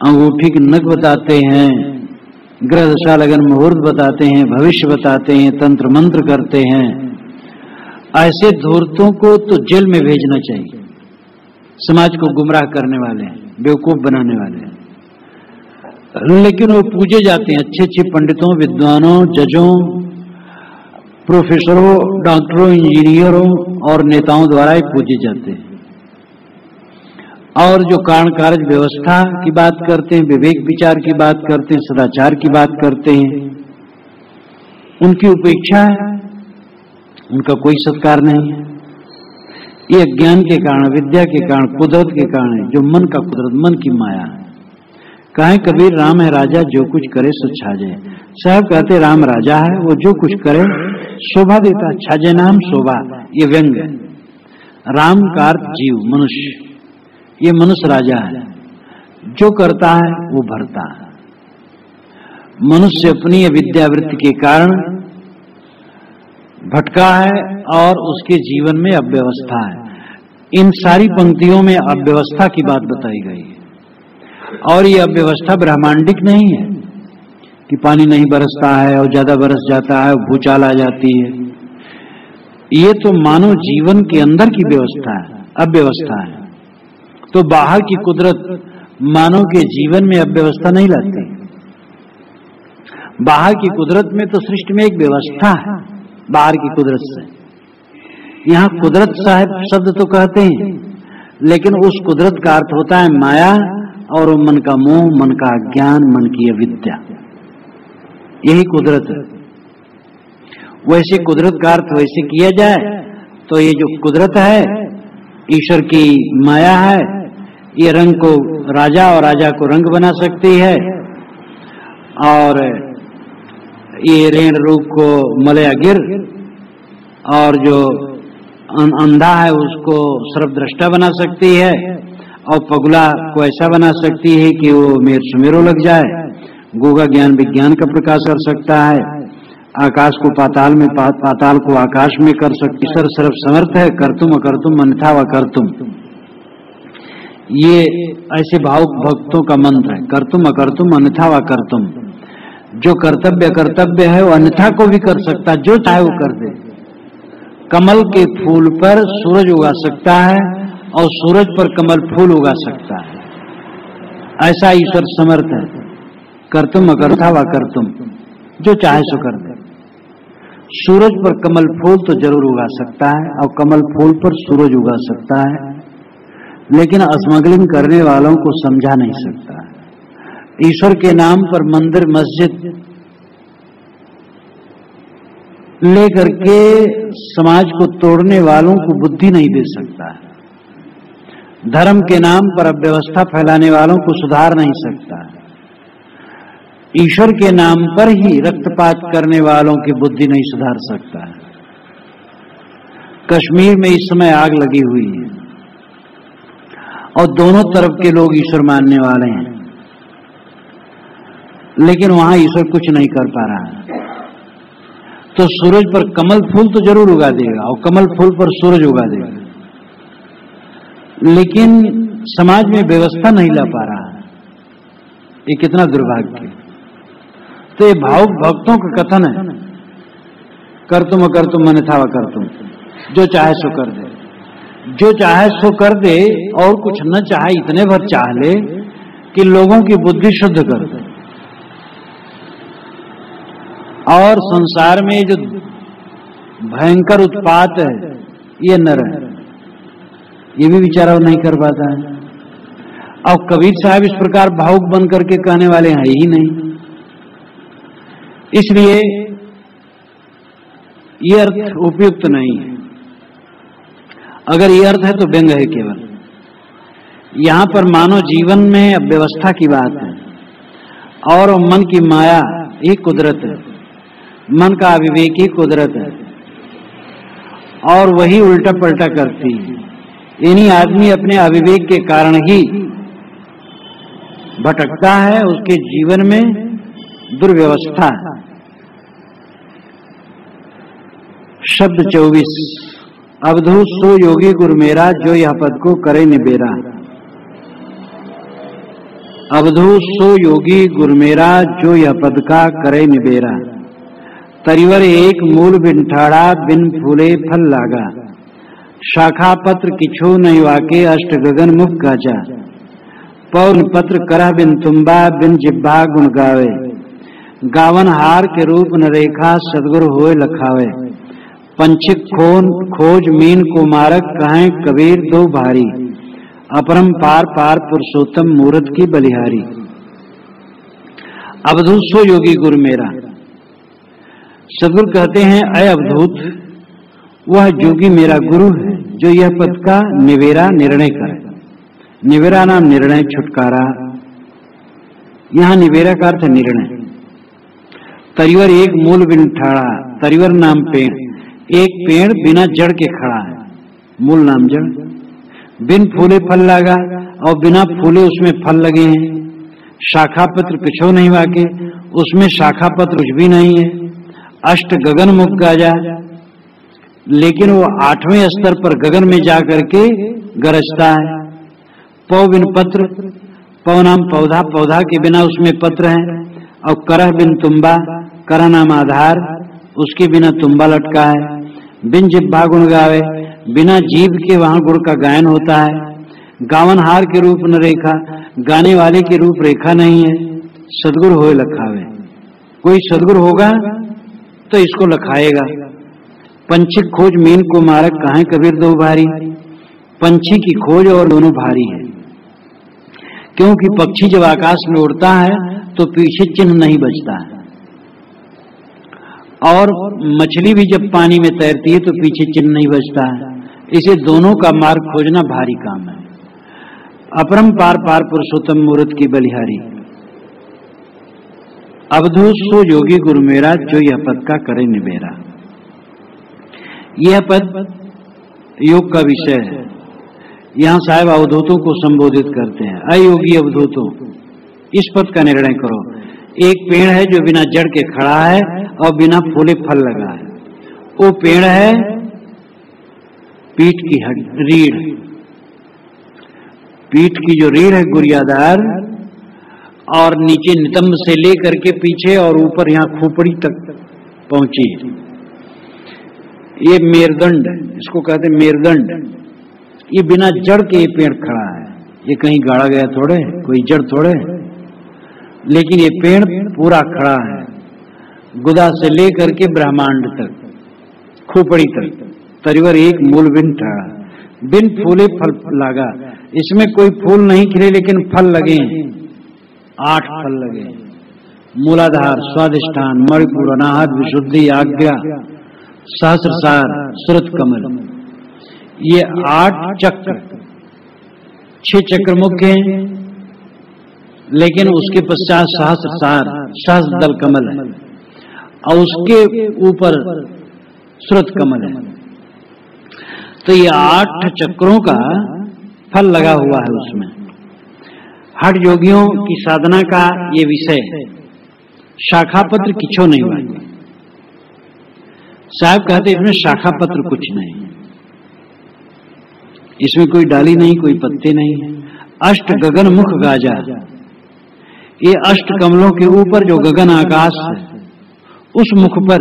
अंगूठी की नग बताते हैं, ग्रह दशा लगन मुहूर्त बताते हैं, भविष्य बताते हैं, तंत्र मंत्र करते हैं। ऐसे धूर्तों को तो जेल में भेजना चाहिए। समाज को गुमराह करने वाले हैं, बेवकूफ बनाने वाले हैं, लेकिन वो पूजे जाते हैं। अच्छे अच्छे पंडितों, विद्वानों, जजों, प्रोफेसरों, डॉक्टरों, इंजीनियरों और नेताओं द्वारा ही पूजे जाते हैं। और जो कारण कार्य व्यवस्था की बात करते हैं, विवेक विचार की बात करते हैं, सदाचार की बात करते हैं, उनकी उपेक्षा है, उनका कोई सत्कार नहीं है। ये अज्ञान के कारण, विद्या के कारण, कुदरत के कारण है, जो मन का कुदरत, मन की माया है। कहे कबीर राम है राजा, जो कुछ करे सो छाजे। साहब कहते राम राजा है, वो जो कुछ करे शोभा देता। छाजे नाम शोभा, ये व्यंग है। राम का अर्थ जीव, मनुष्य। ये मनुष्य राजा है, जो करता है वो भरता है। मनुष्य अपनी विद्यावृत्ति के कारण भटका है और उसके जीवन में अव्यवस्था है। इन सारी पंक्तियों में अव्यवस्था की बात बताई गई है, और ये अव्यवस्था ब्रह्मांडिक नहीं है कि पानी नहीं बरसता है और ज्यादा बरस जाता है और भूचाल आ जाती है। ये तो मानव जीवन के अंदर की व्यवस्था है, अव्यवस्था है। तो बाहर की कुदरत मानव के जीवन में अव्यवस्था नहीं लाती। बाहर की कुदरत में तो सृष्टि में एक व्यवस्था है, बाहर की कुदरत से। यहाँ कुदरत साहब शब्द तो कहते हैं, लेकिन उस कुदरत का अर्थ होता है माया, और मन का मोह, मन का अज्ञान, मन की अविद्या। यही कुदरत है। वैसे कुदरत का अर्थ वैसे किया जाए तो ये जो कुदरत है ईश्वर की माया है, ये रंग को राजा और राजा को रंग बना सकती है, और ये रेण रूप को मलया गिर, और जो अंधा है उसको सर्वद्रष्टा बना सकती है, और पगला को ऐसा बना सकती है कि वो मेर सुमेरो लग जाए। गूंगा ज्ञान विज्ञान का प्रकाश कर सकता है। आकाश को पाताल में, पाताल को आकाश में कर सकती। ईश्वर सर्व समर्थ है, कर्तुम अकर्तुम अन्यथा व कर्तुम। ये ऐसे भावुक भक्तों का मंत्र है, कर्तुम अकर्तुम अन्यथा व कर्तुम। जो कर्तव्य कर्तव्य है वो अन्यथा को भी कर सकता है, जो चाहे वो कर दे। कमल के फूल पर सूरज उगा सकता है और सूरज पर कमल फूल उगा सकता है। ऐसा ईश्वर समर्थ है। कर्तुम अकर्ता व कर्तुम, जो चाहे सो कर दे। सूरज पर कमल फूल तो जरूर उगा सकता है, और कमल फूल पर सूरज उगा सकता है, लेकिन स्मगलिंग करने वालों को समझा नहीं सकता है। ईश्वर के नाम पर मंदिर मस्जिद लेकर के समाज को तोड़ने वालों को बुद्धि नहीं दे सकता है। धर्म के नाम पर अव्यवस्था फैलाने वालों को सुधार नहीं सकता है। ईश्वर के नाम पर ही रक्तपात करने वालों की बुद्धि नहीं सुधार सकता है। कश्मीर में इस समय आग लगी हुई है और दोनों तरफ के लोग ईश्वर मानने वाले हैं, लेकिन वहां ईश्वर कुछ नहीं कर पा रहा है। तो सूरज पर कमल फूल तो जरूर उगा देगा, और कमल फूल पर सूरज उगा देगा, लेकिन समाज में व्यवस्था नहीं ला पा रहा है। ये कितना दुर्भाग्य। तो ये भावुक भक्तों का कथन है, कर्तुम अकर्तुम अन्यथा व कर्तुम। जो चाहे सो कर दे, जो चाहे सो कर दे, और कुछ न चाहे इतने भर चाह ले कि लोगों की बुद्धि शुद्ध कर दे। और संसार में जो भयंकर उत्पात है, ये नर है, ये भी विचारा नहीं कर पाता है। और कबीर साहब इस प्रकार भावुक बन करके कहने वाले हैं ही नहीं। इसलिए ये अर्थ उपयुक्त नहीं है। अगर ये अर्थ है तो व्यंग है केवल। यहां पर मानव जीवन में अव्यवस्था की बात है और मन की माया ही कुदरत है, मन का अविवेक ही कुदरत है और वही उल्टा पलटा करती है। यानी आदमी अपने अविवेक के कारण ही भटकता है, उसके जीवन में दुर्व्यवस्था है। शब्द 24 अवधूत सो योगी गुरु मेरा जो यह पद को करे निबेरा। अवधूत सो योगी गुरु मेरा जो यह पद का करे निबेरा। तरिवर एक मूल बिन ठाड़ा बिन फूले फल लागा। शाखा पत्र किछु नहीं वाके अष्ट गगन मुख गाजा। पौन पत्र करह बिन तुम्बा बिन जिब्बा गुण गावे। गावन हार के रूप न रेखा सदगुरु होए लखावे। पंछिक खोज मीन को मारक कहें कबीर दो भारी। अपरम पार पार पुरुषोत्तम मूर्त की बलिहारी। अवधूत सो योगी गुरु मेरा। सदगुरु कहते हैं अय अवधूत वह योगी मेरा गुरु है जो यह पद का निवेरा निर्णय करे। निवेरा नाम निर्णय छुटकारा, यहां निवेरा का अर्थ निर्णय। तरिवर एक मूल बिन ठाड़ा, तरिवर नाम पेड़, एक पेड़ बिना जड़ के खड़ा है, मूल नाम जड़। बिन फूले फल लगा और बिना फूले उसमें फल लगे हैं। शाखा पत्र कुछो नहीं वाके, उसमें शाखा पत्र कुछ भी नहीं है। अष्ट गगन मुख गाजा, लेकिन वो 8वें स्तर पर गगन में जा करके गरजता है। पौ बिन पत्र, पौ नाम पौधा, पौधा के बिना उसमें पत्र है। और करह बिन तुम्बा, करह नाम आधार, उसके बिना तुम्बा लटका है। बिन जिब्बा गुण गावे, बिना जीभ के वहां गुण का गायन होता है। गावन हार के रूप न रेखा, गाने वाले की रूप रेखा नहीं है। सदगुरु होए लखावे, कोई सदगुरु होगा तो इसको लखाएगा। पंछी खोज मीन को मारक कहें कबीर दो भारी। पंछी की खोज और दोनों भारी है, क्योंकि पक्षी जब आकाश में उड़ता है तो पीछे चिन्ह नहीं बचता है, और मछली भी जब पानी में तैरती है तो पीछे चिन्ह नहीं बचता है। इसे दोनों का मार्ग खोजना भारी काम है। अपरम पार पार पुरुषोत्तम मूर्त की बलिहारी। अवधूत सो योगी गुरु मेरा जो यह पद का करे निबेरा। यह पद योग का विषय है। यहाँ साहब अवधूतों को संबोधित करते हैं। अयोगी अवधूतों, इस पद का निर्णय करो। एक पेड़ है जो बिना जड़ के खड़ा है और बिना फूले फल लगा है। वो पेड़ है पीठ की रीढ़, पीठ की जो रीढ़ है गुरियादार, और नीचे नितंब से लेकर के पीछे और ऊपर यहाँ खोपड़ी तक पहुंची। ये मेरुदंड, इसको कहते हैं मेरुदंड। ये बिना जड़ के ये पेड़ खड़ा है, ये कहीं गाड़ा गया थोड़े, कोई जड़ थोड़े, लेकिन ये पेड़ पूरा खड़ा है, गुदा से लेकर के ब्रह्मांड तक, खोपड़ी तक। तरिवर एक मूल बिन ठाड़ा, बिन फूले फल लगा। इसमें कोई फूल नहीं खिले लेकिन फल लगे, 8 फल लगे। मूलाधार, स्वादिष्ठान, मणिपुर, अनाहत, विशुद्धि, आज्ञा, सहस्रसार, सुरत कमल, ये 8 चक्र, 6 चक्र मुख्य हैं, लेकिन उसके पश्चात सहस्रसार, सहस्रदल कमल है, और उसके ऊपर सुरत कमल है। तो ये 8 चक्रों का फल लगा हुआ है उसमें। हठ योगियों की साधना का ये विषय है। शाखा पत्र किछो नहीं हुआ। साहब कहते इसमें शाखा पत्र कुछ नहीं, इसमें कोई डाली नहीं, कोई पत्ते नहीं है। अष्ट गगन मुख गाजा, ये अष्ट कमलों के ऊपर जो गगन आकाश है, उस मुख पर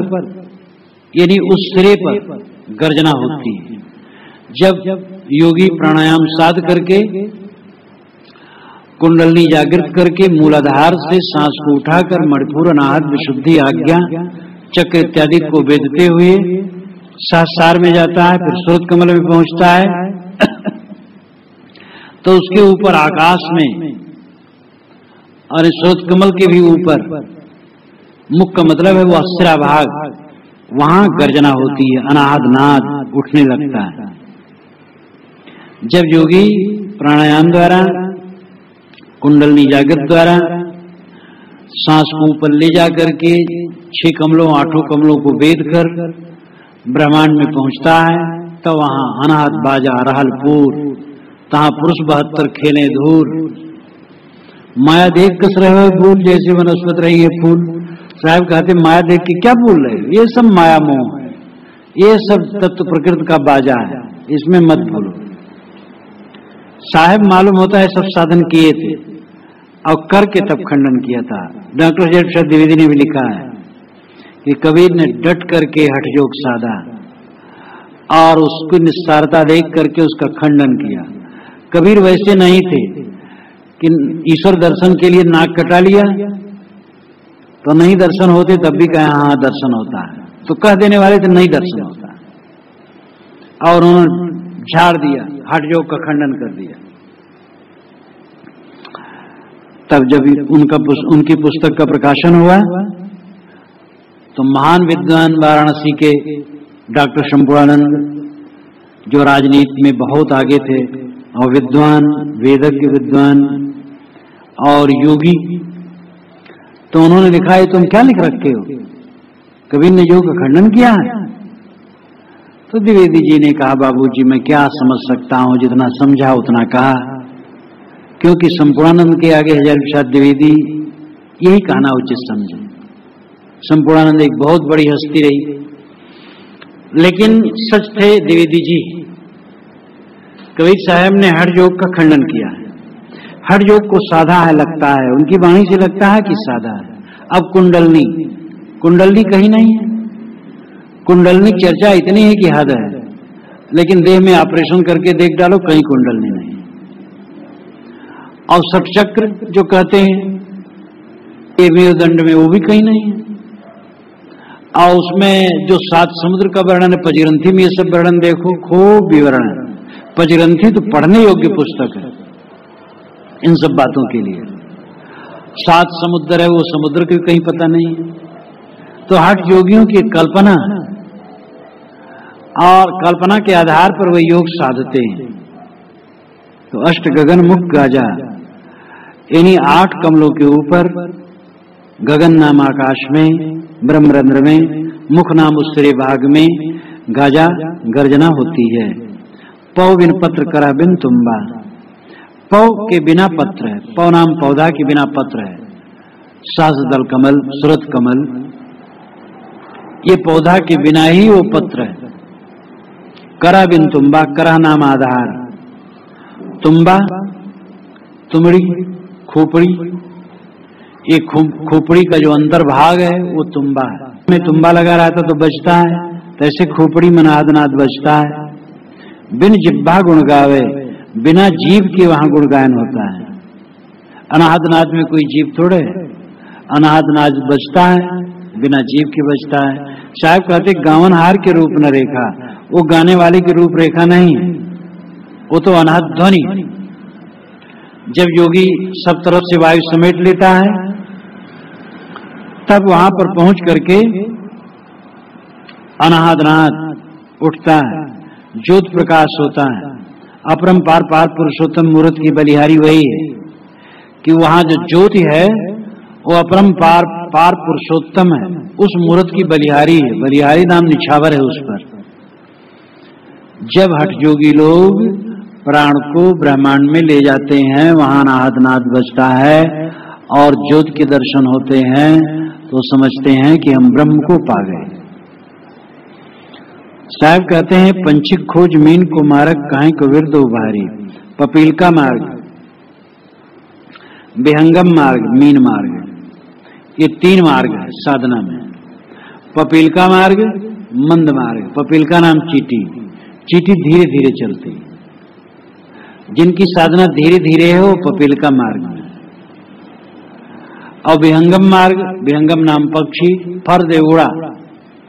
यानी उस सिरे पर गर्जना होती है। जब योगी प्राणायाम साध करके, कुंडलनी जागृत करके, मूलाधार से सांस को उठाकर मणिपुर, अनाहत, विशुद्धि, आज्ञा, चक्र इत्यादि को वेदते हुए सहस्रार में जाता है, फिर स्रोत कमल में पहुंचता है तो उसके ऊपर आकाश में और स्रोत कमल के भी ऊपर, मुख का मतलब है वो अस्रा भाग, वहां गर्जना होती है, अनाहद नाद उठने लगता है। जब योगी प्राणायाम द्वारा, कुंडलनी जागृत द्वारा सांस को ऊपर ले जाकर के 6 कमलों 8 कमलों को वेद कर ब्रह्मांड में पहुंचता है, तो वहां अनाहत बाजा रहलपुर, तहां पुरुष 72 खेले धूर। माया देख कस रहे हो फूल, जैसे वनस्पत रही है फूल। साहब कहते माया देख के क्या बोल रहे हो, ये सब माया मोह है, ये सब तत्व प्रकृति का बाजा है, इसमें मत बोलो। साहब मालूम होता है सब साधन किए थे और करके तब खंडन किया था। डॉक्टर जय प्रसाद द्विवेदी ने भी लिखा है कि कबीर ने डट करके हठयोग साधा और उसकी निस्सारता देख करके उसका खंडन किया। कबीर वैसे नहीं थे कि ईश्वर दर्शन के लिए नाक कटा लिया तो नहीं दर्शन होते, तब भी कहे हाँ दर्शन होता है, तो कह देने वाले थे नहीं दर्शन होता, और उन्होंने झाड़ दिया, हठयोग का खंडन कर दिया। तब जब उनकी पुस्तक का प्रकाशन हुआ तो महान विद्वान वाराणसी के डॉक्टर शंपूर्णानंद, जो राजनीति में बहुत आगे थे और विद्वान, वेदज्ञ विद्वान और योगी, तो उन्होंने लिखा है तुम क्या लिख रखे हो, कबीर ने योग का खंडन किया है। तो द्विवेदी जी ने कहा बाबूजी मैं क्या समझ सकता हूं, जितना समझा उतना कहा, क्योंकि संपूर्णानंद के आगे हजारी प्रसाद द्विवेदी यही कहना उचित समझे। संपूर्णानंद एक बहुत बड़ी हस्ती रही, लेकिन सच थे द्विवेदी जी। कबीर साहब ने हठ योग का खंडन किया है, हठ योग को साधा है लगता है, उनकी वाणी से लगता है कि साधा है। अब कुंडलनी कहीं नहीं है, कुंडलनी चर्चा इतनी है कि हद है, लेकिन देह में ऑपरेशन करके देख डालो कहीं कुंडलनी नहीं। और षटचक्र जो कहते हैं दंड में, वो भी कहीं नहीं है। और उसमें जो 7 समुद्र का वर्णन है, पजग्रंथी में ये सब वर्णन देखो, खूब विवरण है। पजग्रंथी तो पढ़ने योग्य पुस्तक है इन सब बातों के लिए। 7 समुद्र है, वो समुद्र के कहीं पता नहीं है। तो हठ योगियों की कल्पना, और कल्पना के आधार पर वे योग साधते हैं। तो अष्ट गगन मुख गाजा, इन्हीं 8 कमलों के ऊपर गगन नाम आकाश में, ब्रह्मरंध्र में, मुख नाम उत्तरी भाग में गाजा गर्जना होती है। पौ बिन पत्र करा बिन तुम्बा, पौ के बिना पत्र है, पौ नाम पौधा के बिना पत्र है। सहस्रदल कमल, सुरत कमल, ये पौधा के बिना ही वो पत्र है। करा बिन तुम्बा, करा नाम आधार, तुम्बा तुमड़ी, खोपड़ी, ये खोपड़ी का जो अंदर भाग है वो तुम्बा है। में तुम्बा लगा रहता तो बचता है, तैसे खोपड़ी में नाद बचता है। बिन जिह्वा गुण गावे, बिना जीव के वहां गुणगायन होता है। अनाहत नाद में कोई जीव थोड़े, अनाहत नाद बचता है, बिना जीव के बचता है। साहब कहते गावनहार के रूप न रेखा, वो गाने वाले की रूप रेखा नहीं, वो तो अनाहत ध्वनि। जब योगी सब तरफ से वायु समेट लेता है, तब वहां पर पहुंच करके अनाहत नाद उठता है, ज्योत प्रकाश होता है। अपरंपार पार पुरुषोत्तम मूर्त की बलिहारी वही है कि वहां जो ज्योति है वो अपरंपार पार पुरुषोत्तम है, उस मूर्त की बलिहारी है। बलिहारी नाम निछावर है उस पर। जब हठ योगी लोग प्राण को ब्रह्मांड में ले जाते हैं, वहां अनाहत नाद बजता है और ज्योत के दर्शन होते हैं, तो समझते हैं कि हम ब्रह्म को पा गए। साहब कहते हैं पंचिक खोज मीन को मारक, काहे को विरद उभारी। पपीलका मार्ग, विहंगम मार्ग, मीन मार्ग, ये 3 मार्ग है साधना में। पपीलका मार्ग, मंद मार्ग। पपीलका नाम चीटी, चीटी धीरे धीरे चलती, जिनकी साधना धीरे धीरे है वो पपीलका मार्ग में। और विहंगम मार्ग, विहंगम नाम पक्षी, फर दे उड़ा,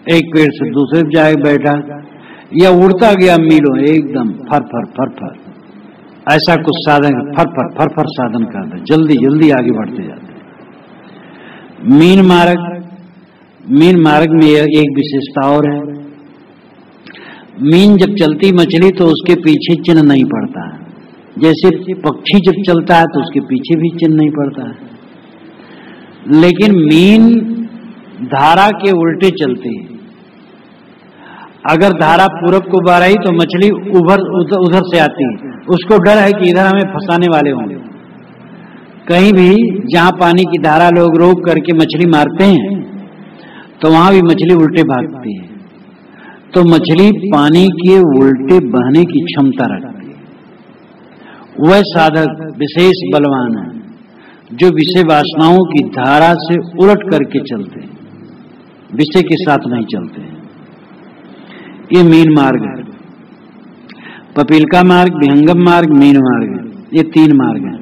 एक पेड़ से दूसरे पे जाके बैठा, या उड़ता गया मीलों एकदम फर फर फर फर, ऐसा कुछ साधन फर फर फर फर साधन करते, जल्दी जल्दी आगे बढ़ते जाते। मीन मार्ग में एक विशेषता और है। मीन जब चलती मछली तो उसके पीछे चिन्ह नहीं पड़ता है, जैसे पक्षी जब चलता है तो उसके पीछे भी चिन्ह नहीं पड़ता है। लेकिन मीन धारा के उल्टे चलती है। अगर धारा पूरब को बह रही तो मछली उधर से आती है, उसको डर है कि इधर हमें फंसाने वाले होंगे। कहीं भी जहां पानी की धारा लोग रोक करके मछली मारते हैं तो वहां भी मछली उल्टे भागती है। तो मछली पानी के उल्टे बहने की क्षमता रखती है। वह साधक विशेष बलवान है जो विषय वासनाओं की धारा से उलट करके चलते हैं, विषय के साथ नहीं चलते हैं। ये मीन मार्ग है। पपीलका मार्ग, विहंगम मार्ग, मीन मार्ग, ये 3 मार्ग हैं।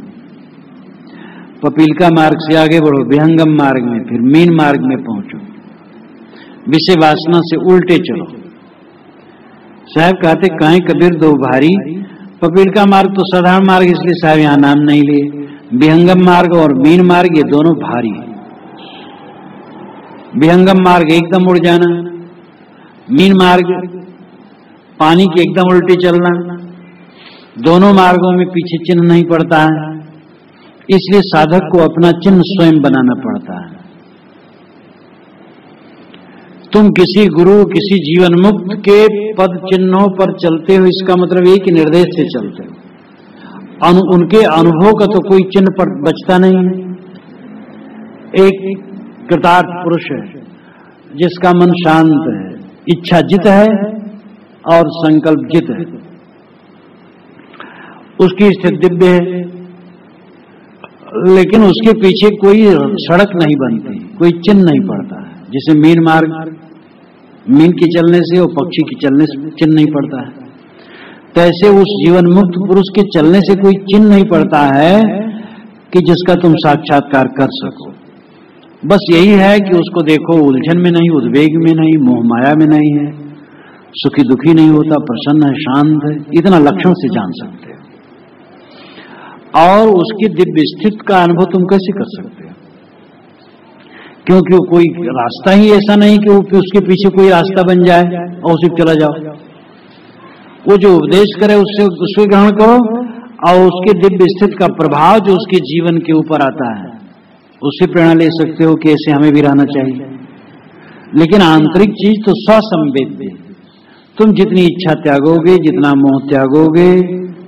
पपीलका मार्ग से आगे बढ़ो, विहंगम मार्ग में, फिर मीन मार्ग में पहुंचो, विषय वासना से उल्टे चलो। साहब कहते कहीं कबीर दो भारी। पपीलका मार्ग तो साधारण मार्ग, इसलिए साहब यहां नाम नहीं लिए। विहंगम मार्ग और मीन मार्ग ये दोनों भारी। विहंगम मार्ग एकदम उड़ जाना, मीन मार्ग पानी के एकदम उल्टे चलना। दोनों मार्गों में पीछे चिन्ह नहीं पड़ता है, इसलिए साधक को अपना चिन्ह स्वयं बनाना पड़ता है। तुम किसी गुरु, किसी जीवन मुक्त के पद चिन्हों पर चलते हो, इसका मतलब ये कि निर्देश से चलते हो। उनके अनुभव का तो कोई चिन्ह पर बचता नहीं है। एक कृतार्थ पुरुष है जिसका मन शांत है, इच्छा जित है और संकल्प जित है, उसकी स्थिति दिव्य है, लेकिन उसके पीछे कोई सड़क नहीं बनती, कोई चिन्ह नहीं पड़ता है। जैसे मीन मार्ग, मीन के चलने से और पक्षी के चलने से चिन्ह नहीं पड़ता है, तैसे उस जीवन मुक्त पुरुष के चलने से कोई चिन्ह नहीं पड़ता है कि जिसका तुम साक्षात्कार कर सको। बस यही है कि उसको देखो, उलझन में नहीं, उद्वेग में नहीं, मोह माया में नहीं है, सुखी दुखी नहीं होता, प्रसन्न है, शांत है, इतना लक्षण से जान सकते हो। और उसकी दिव्य स्थिति का अनुभव तुम कैसे कर सकते हो? क्योंकि कोई रास्ता ही ऐसा नहीं कि उसके पीछे कोई रास्ता बन जाए और उसी चला जाओ। वो जो उपदेश करे उससे ग्रहण करो, और उसके दिव्य स्थिति का प्रभाव जो उसके जीवन के ऊपर आता है उससे प्रेरणा ले सकते हो कि ऐसे हमें भी रहना चाहिए। लेकिन आंतरिक चीज तो स्वसंवेद्य। तुम जितनी इच्छा त्यागोगे, जितना मोह त्यागोगे,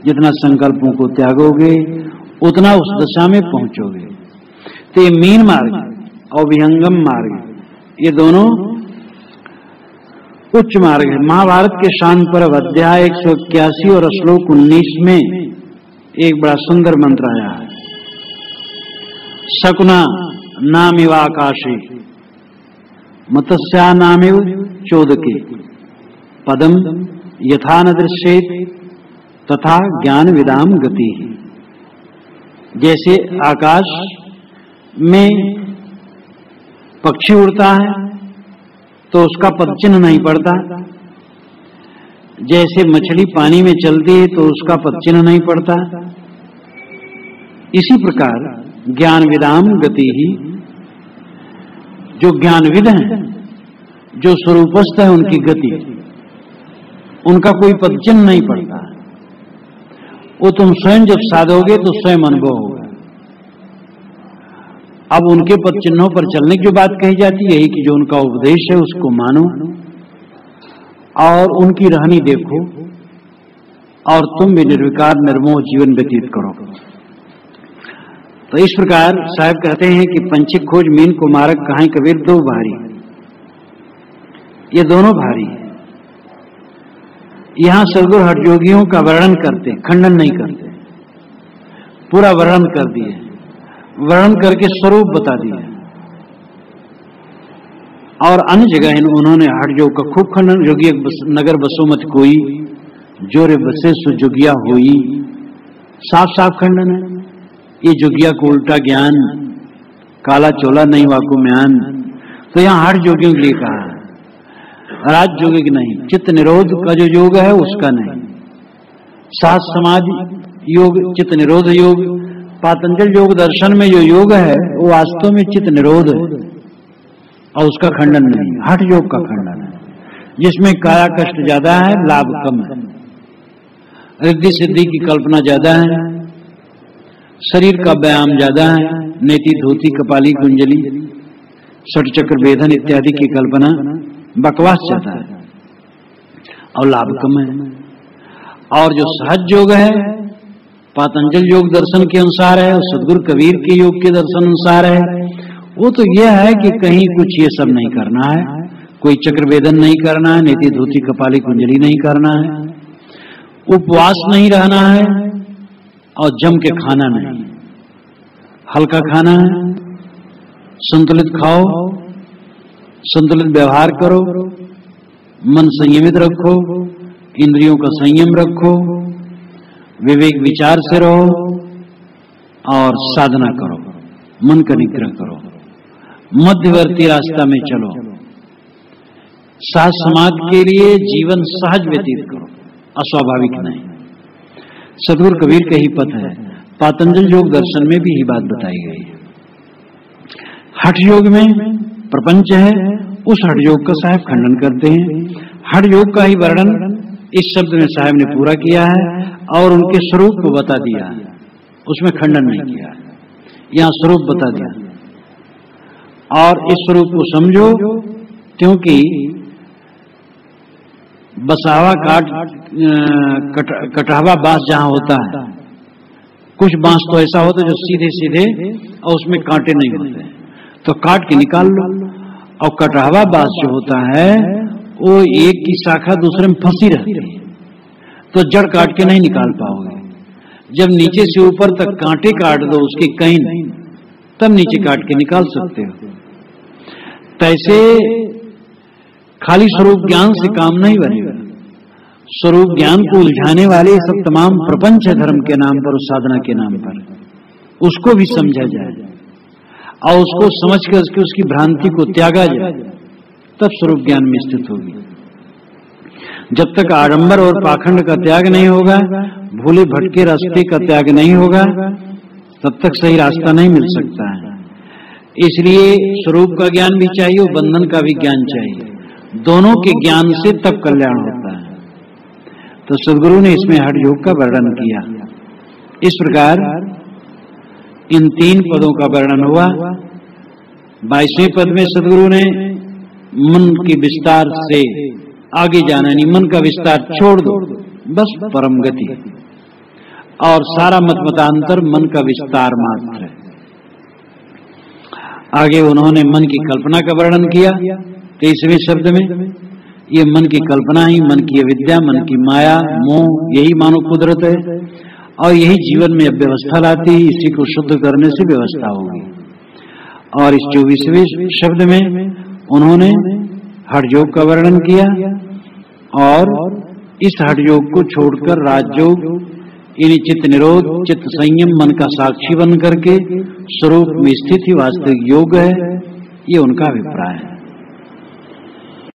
जितना संकल्पों को त्यागोगे, उतना उस दशा में पहुंचोगे। तो ये मीन मार्ग और विहंगम मार्ग ये दोनों उच्च मार्ग है। महाभारत के शान पर्व अध्याय 181 और श्लोक 19 में एक बड़ा सुंदर मंत्र आया है। शकुना नामिवाकाशे मत्स्या नामिव चोदके पदम यथा न दृश्येत तथा ज्ञान विदाम गति। जैसे आकाश में पक्षी उड़ता है तो उसका पदचिन्ह नहीं पड़ता, जैसे मछली पानी में चलती है तो उसका पदचिन्ह नहीं पड़ता, इसी प्रकार ज्ञान विदाम गति ही, जो ज्ञानविद हैं, जो स्वरूपस्थ है, उनकी गति, उनका कोई पदचिन्ह नहीं पड़ता। वो तुम स्वयं जब साधोगे तो स्वयं अनुभव होगा। अब उनके पद चिन्हों पर चलने की जो बात कही जाती है यही कि जो उनका उपदेश है उसको मानो और उनकी रहनी देखो और तुम भी निर्विकार निर्मोह जीवन व्यतीत करो। तो इस प्रकार साहब कहते हैं कि पंचिक खोज मीन को मारक कहां कबीर दो भारी, ये दोनों भारी है। यहां सदगुरु हठयोगियों का वर्णन करते, खंडन नहीं करते, पूरा वर्णन कर दिए, वर्णन करके स्वरूप बता दिए। और अन्य जगह उन्होंने हठयोग का खूब खंडन, जोगी नगर बसो मत कोई, जोरे बसे सो जोगिया होई, साफ साफ खंडन है। ये जोगिया को उल्टा ज्ञान, काला चोला नहीं वाकु म्यान। तो यहाँ हठ जोगियों के लिए कहा है। राजयोगिक नहीं, चित्त निरोध का जो योग है उसका नहीं। सात समाधि योग चित्त निरोध योग, पातंजल योग दर्शन में जो योग है वो वास्तव में चित्त निरोध है और उसका खंडन नहीं, हठ योग का खंडन है, जिसमें काया कष्ट ज्यादा है, लाभ कम है, रिद्धि सिद्धि की कल्पना ज्यादा है, शरीर का व्यायाम ज्यादा है, नेति धोती कपाली कुंजली षट चक्र वेदन इत्यादि की कल्पना बकवास ज्यादा है और लाभ कम है। और जो सहज योग है पातंजल योग दर्शन के अनुसार है और सदगुरु कबीर के योग के दर्शन अनुसार है, वो तो यह है कि कहीं कुछ ये सब नहीं करना है, कोई चक्र वेदन नहीं करना है, नेति धोती कपाली कुंजली नहीं करना है, उपवास नहीं रहना है और जम के खाना नहीं, हल्का खाना है, संतुलित खाओ, संतुलित व्यवहार करो, मन संयमित रखो, इंद्रियों का संयम रखो, विवेक विचार से रहो और साधना करो, मन का निग्रह करो, मध्यवर्ती रास्ता में चलो, साथ समाज के लिए जीवन सहज व्यतीत करो, अस्वाभाविक नहीं। सदगुरु कबीर का ही पथ है, पातंजल योग दर्शन में भी ही बात बताई गई है। हठ योग में प्रपंच है, उस हठ योग का साहब खंडन करते हैं। हठ योग का ही वर्णन इस शब्द में साहब ने पूरा किया है और उनके स्वरूप को बता दिया है, उसमें खंडन नहीं किया है, यहाँ स्वरूप बता दिया। और इस स्वरूप को समझो, क्योंकि बसावा कटहवा बांस जहां होता है, कुछ बांस तो ऐसा होता है जो सीधे सीधे और उसमें कांटे नहीं होते, तो काट के निकाल लो। और कटहवा बांस जो होता है वो एक की शाखा दूसरे में फंसी रहती है, तो जड़ काट के नहीं निकाल पाओगे। जब नीचे से ऊपर तक कांटे काट दो उसके कहीं नहीं, तब नीचे काट के निकाल सकते हो। तैसे खाली स्वरूप ज्ञान से काम नहीं बनेगा, स्वरूप ज्ञान को उलझाने वाले सब तमाम प्रपंच है धर्म के नाम पर, उस साधना के नाम पर, उसको भी समझा जाए और उसको समझ कर उसकी भ्रांति को त्यागा जाए, तब स्वरूप ज्ञान में स्थित होगी। जब तक आडंबर और पाखंड का त्याग नहीं होगा, भूले भटके रास्ते का त्याग नहीं होगा, तब तक सही रास्ता नहीं मिल सकता है। इसलिए स्वरूप का ज्ञान भी चाहिए और बंधन का भी ज्ञान चाहिए, दोनों के ज्ञान से तब कल्याण होता है। तो सदगुरु ने इसमें हठ योग का वर्णन किया। इस प्रकार इन तीन पदों का वर्णन हुआ। 22वें पद में सदगुरु ने मन के विस्तार से आगे जाना नहीं, मन का विस्तार छोड़ दो, बस परम गति, और सारा मत मतांतर मन का विस्तार मात्र है। आगे उन्होंने मन की कल्पना का वर्णन किया 23वें शब्द में। ये मन की कल्पना ही मन की अविद्या, मन की माया, मोह, यही मानव कुदरत है और यही जीवन में व्यवस्था लाती है। इसी को शुद्ध करने से व्यवस्था होगी। और इस 24वें शब्द में उन्होंने हठ योग का वर्णन किया और इस हठ योग को छोड़कर राजयोग यानी चित्त निरोध, चित्त संयम, मन का साक्षी बन करके स्वरूप में स्थित ही वास्तविक योग है, ये उनका अभिप्राय है।